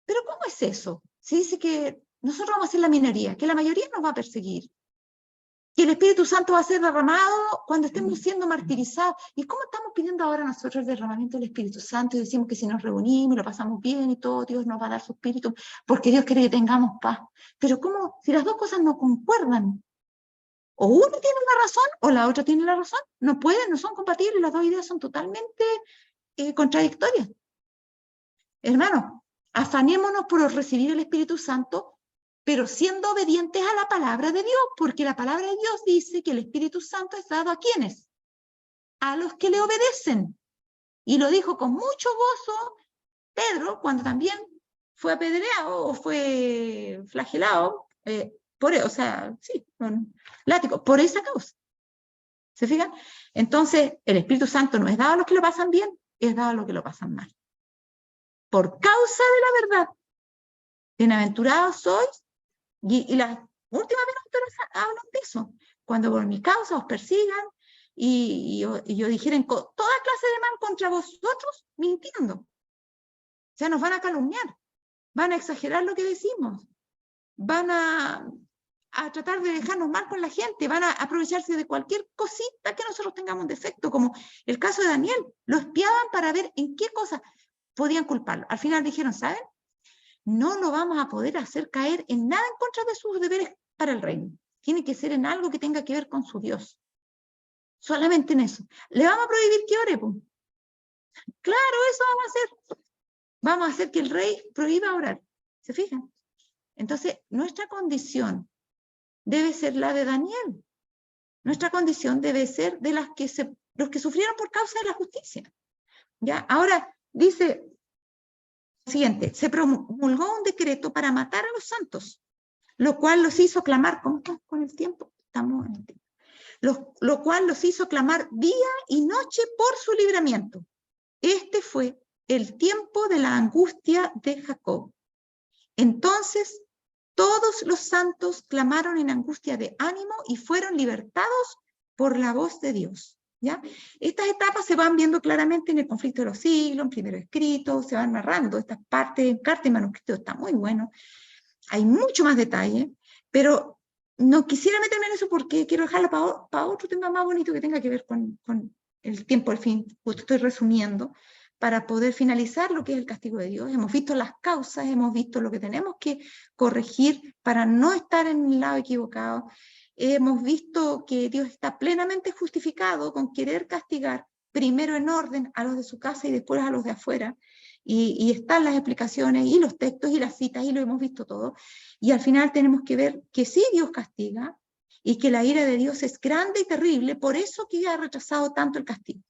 ¿Pero cómo es eso? Se dice que nosotros vamos a ser la minoría, que la mayoría nos va a perseguir, que el Espíritu Santo va a ser derramado cuando estemos siendo martirizados. ¿Y cómo estamos pidiendo ahora nosotros el derramamiento del Espíritu Santo? Y decimos que si nos reunimos y lo pasamos bien y todo, Dios nos va a dar su Espíritu, porque Dios quiere que tengamos paz. Pero ¿cómo? Si las dos cosas no concuerdan, o uno tiene la razón o la otra tiene la razón, no pueden, no son compatibles, las dos ideas son totalmente contradictorias. Hermanos, afanémonos por recibir el Espíritu Santo, pero siendo obedientes a la palabra de Dios, porque la palabra de Dios dice que el Espíritu Santo es dado ¿a quiénes? A los que le obedecen. Y lo dijo con mucho gozo Pedro cuando también fue apedreado o fue flagelado, con látigo, por esa causa. ¿Se fijan? Entonces, el Espíritu Santo no es dado a los que lo pasan bien, es dado a los que lo pasan mal. Por causa de la verdad. Bienaventurados sois. Y las últimas bienaventuradas hablan de eso. Cuando por mi causa os persigan y yo dijeren toda clase de mal contra vosotros, mintiendo. O sea, nos van a calumniar, van a exagerar lo que decimos, van a tratar de dejarnos mal con la gente, van a aprovecharse de cualquier cosita que nosotros tengamos defecto, como el caso de Daniel. Lo espiaban para ver en qué cosa podían culparlo. Al final dijeron, ¿saben? No lo vamos a poder hacer caer en nada en contra de sus deberes para el reino. Tiene que ser en algo que tenga que ver con su Dios. Solamente en eso. ¿Le vamos a prohibir que ore? Pues? Claro, eso vamos a hacer. Vamos a hacer que el rey prohíba orar. ¿Se fijan? Entonces, nuestra condición debe ser la de Daniel. Nuestra condición debe ser de los que sufrieron por causa de la justicia. ¿Ya? Ahora, dice lo siguiente, se promulgó un decreto para matar a los santos, lo cual los hizo clamar, ¿cómo estamos con el tiempo? Estamos en el tiempo. Lo cual los hizo clamar día y noche por su libramiento. Este fue el tiempo de la angustia de Jacob. Entonces, todos los santos clamaron en angustia de ánimo y fueron libertados por la voz de Dios. ¿Ya? Estas etapas se van viendo claramente en el conflicto de los siglos, en primeros escritos, se van narrando estas partes, en carta y manuscrito está muy bueno. Hay mucho más detalle, pero no quisiera meterme en eso porque quiero dejarlo para otro tema más bonito que tenga que ver con el tiempo del fin. Justo estoy resumiendo para poder finalizar lo que es el castigo de Dios. Hemos visto las causas, hemos visto lo que tenemos que corregir para no estar en el lado equivocado. Hemos visto que Dios está plenamente justificado con querer castigar primero en orden a los de su casa y después a los de afuera. Y están las explicaciones y los textos y las citas y lo hemos visto todo. Y al final tenemos que ver que sí Dios castiga y que la ira de Dios es grande y terrible, por eso que ha rechazado tanto el castigo,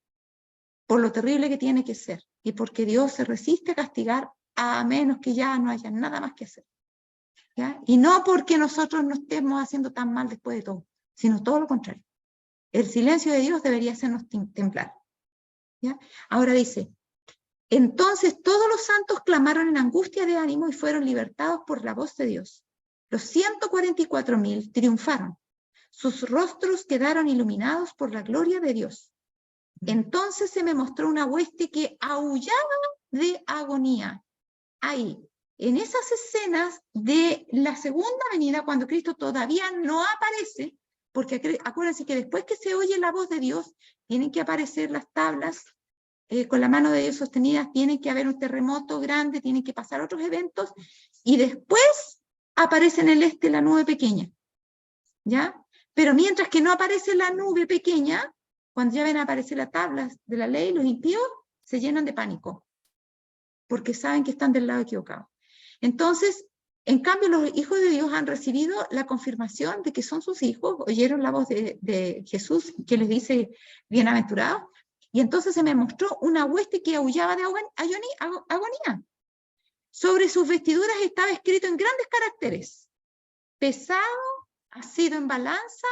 por lo terrible que tiene que ser y porque Dios se resiste a castigar a menos que ya no haya nada más que hacer. ¿Ya? Y no porque nosotros no estemos haciendo tan mal después de todo, sino todo lo contrario. El silencio de Dios debería hacernos temblar. ¿Ya? Ahora dice, entonces todos los santos clamaron en angustia de ánimo y fueron libertados por la voz de Dios. Los 144,000 triunfaron. Sus rostros quedaron iluminados por la gloria de Dios. Entonces se me mostró una hueste que aullaba de agonía. Ahí, en esas escenas de la segunda venida, cuando Cristo todavía no aparece, porque acuérdense que después que se oye la voz de Dios, tienen que aparecer las tablas con la mano de Dios sostenidas, tiene que haber un terremoto grande, tienen que pasar otros eventos, y después aparece en el este la nube pequeña, ¿ya? Pero mientras que no aparece la nube pequeña, cuando ya ven aparecer las tablas de la ley, los impíos se llenan de pánico, porque saben que están del lado equivocado. Entonces, en cambio, los hijos de Dios han recibido la confirmación de que son sus hijos, oyeron la voz de Jesús que les dice, bienaventurados, y entonces se me mostró una hueste que aullaba de agonía. Sobre sus vestiduras estaba escrito en grandes caracteres, pesado ha sido en balanza,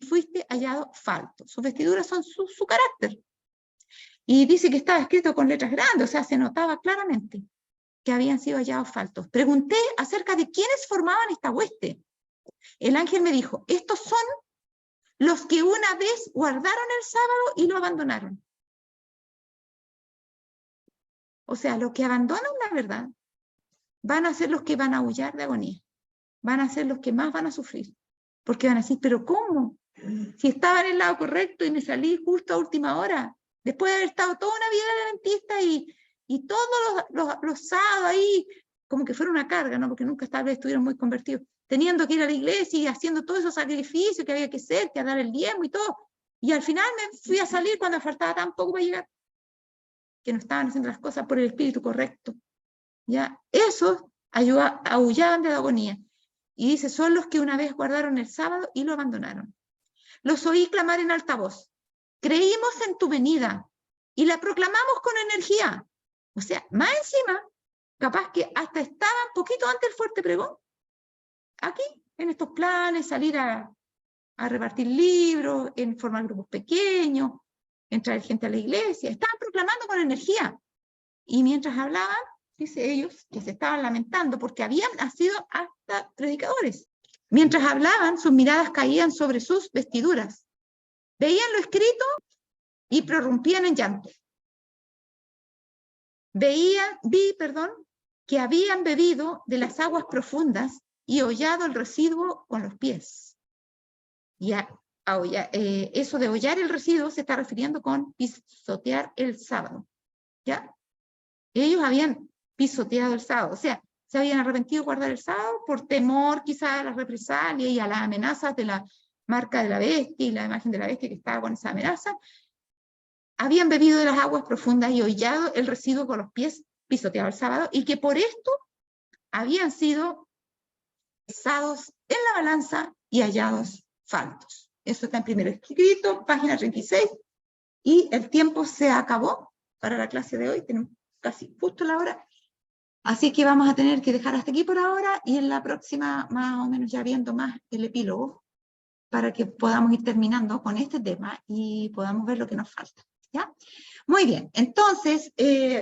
fuiste hallado falto. Sus vestiduras son su carácter. Y dice que estaba escrito con letras grandes, o sea, se notaba claramente que habían sido hallados faltos. Pregunté acerca de quiénes formaban esta hueste. El ángel me dijo, estos son los que una vez guardaron el sábado y lo abandonaron. O sea, los que abandonan la verdad van a ser los que van a aullar de agonía. Van a ser los que más van a sufrir. Porque van a decir, ¿pero cómo? Si estaba en el lado correcto y me salí justo a última hora, después de haber estado toda una vida de adventista y todos los sábados ahí, como que fuera una carga, ¿no? Porque nunca tal vez estuvieron muy convertidos, teniendo que ir a la iglesia y haciendo todos esos sacrificios que había que hacer, que dar el diezmo y todo. Y al final me fui a salir cuando faltaba tan poco para llegar, que no estaban haciendo las cosas por el espíritu correcto. ¿Ya? Esos aullaban de agonía. Y dice, son los que una vez guardaron el sábado y lo abandonaron. Los oí clamar en alta voz. Creímos en tu venida y la proclamamos con energía. O sea, más encima, capaz que hasta estaban poquito antes del fuerte pregón. Aquí, en estos planes, salir a repartir libros, en formar grupos pequeños, en traer gente a la iglesia. Estaban proclamando con energía. Y mientras hablaban, dice ellos, que se estaban lamentando porque habían nacido hasta predicadores. Mientras hablaban, sus miradas caían sobre sus vestiduras. Veían lo escrito y prorrumpían en llanto. Vi, que habían bebido de las aguas profundas y hollado el residuo con los pies. Eso de hollar el residuo se está refiriendo con pisotear el sábado. ¿Ya? Ellos habían pisoteado el sábado, o sea, se habían arrepentido de guardar el sábado por temor quizá a las represalias y a las amenazas de la marca de la bestia y la imagen de la bestia que estaba con esa amenaza. Habían bebido de las aguas profundas y hollado el residuo con los pies, pisoteado el sábado, y que por esto habían sido pesados en la balanza y hallados faltos. Eso está en primero escrito, página 36, y el tiempo se acabó para la clase de hoy, tenemos casi justo la hora, así que vamos a tener que dejar hasta aquí por ahora, y en la próxima más o menos ya viendo más el epílogo, para que podamos ir terminando con este tema y podamos ver lo que nos falta, ¿ya? Muy bien, entonces,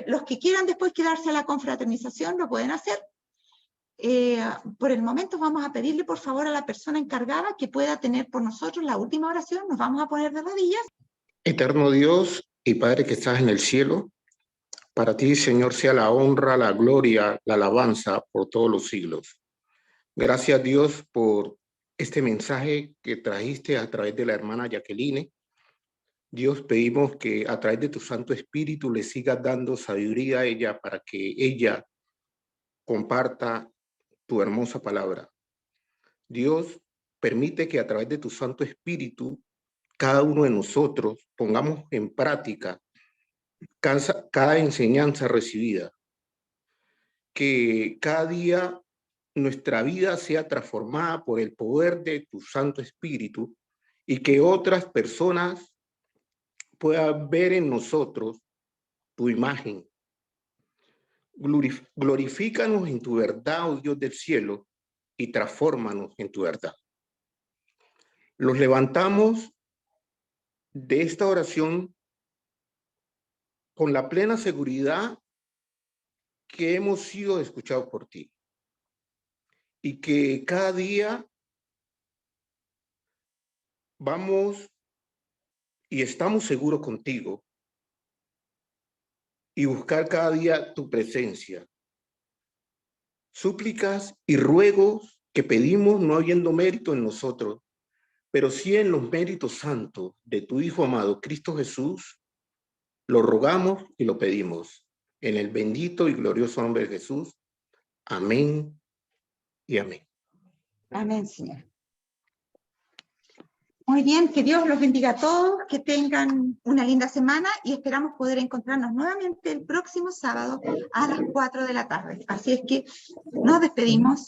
los que quieran después quedarse a la confraternización lo pueden hacer. Por el momento vamos a pedirle por favor a la persona encargada que pueda tener por nosotros la última oración. Nos vamos a poner de rodillas. Eterno Dios y Padre que estás en el cielo, para ti, Señor, sea la honra, la gloria, la alabanza por todos los siglos. Gracias, Dios, por este mensaje que trajiste a través de la hermana Jacqueline. Dios, pedimos que a través de tu Santo Espíritu le sigas dando sabiduría a ella para que ella comparta tu hermosa palabra. Dios, permite que a través de tu Santo Espíritu cada uno de nosotros pongamos en práctica cada enseñanza recibida. Que cada día nuestra vida sea transformada por el poder de tu Santo Espíritu y que otras personas puedan ver en nosotros tu imagen. Glorifícanos en tu verdad, oh Dios del cielo, y transfórmanos en tu verdad. Los levantamos de esta oración con la plena seguridad que hemos sido escuchados por ti y que cada día vamos y estamos seguros contigo y buscar cada día tu presencia. Súplicas y ruegos que pedimos no habiendo mérito en nosotros, pero sí en los méritos santos de tu Hijo amado, Cristo Jesús, lo rogamos y lo pedimos. En el bendito y glorioso nombre de Jesús. Amén y amén. Amén, Señor. Muy bien, que Dios los bendiga a todos, que tengan una linda semana y esperamos poder encontrarnos nuevamente el próximo sábado a las 4 de la tarde. Así es que nos despedimos.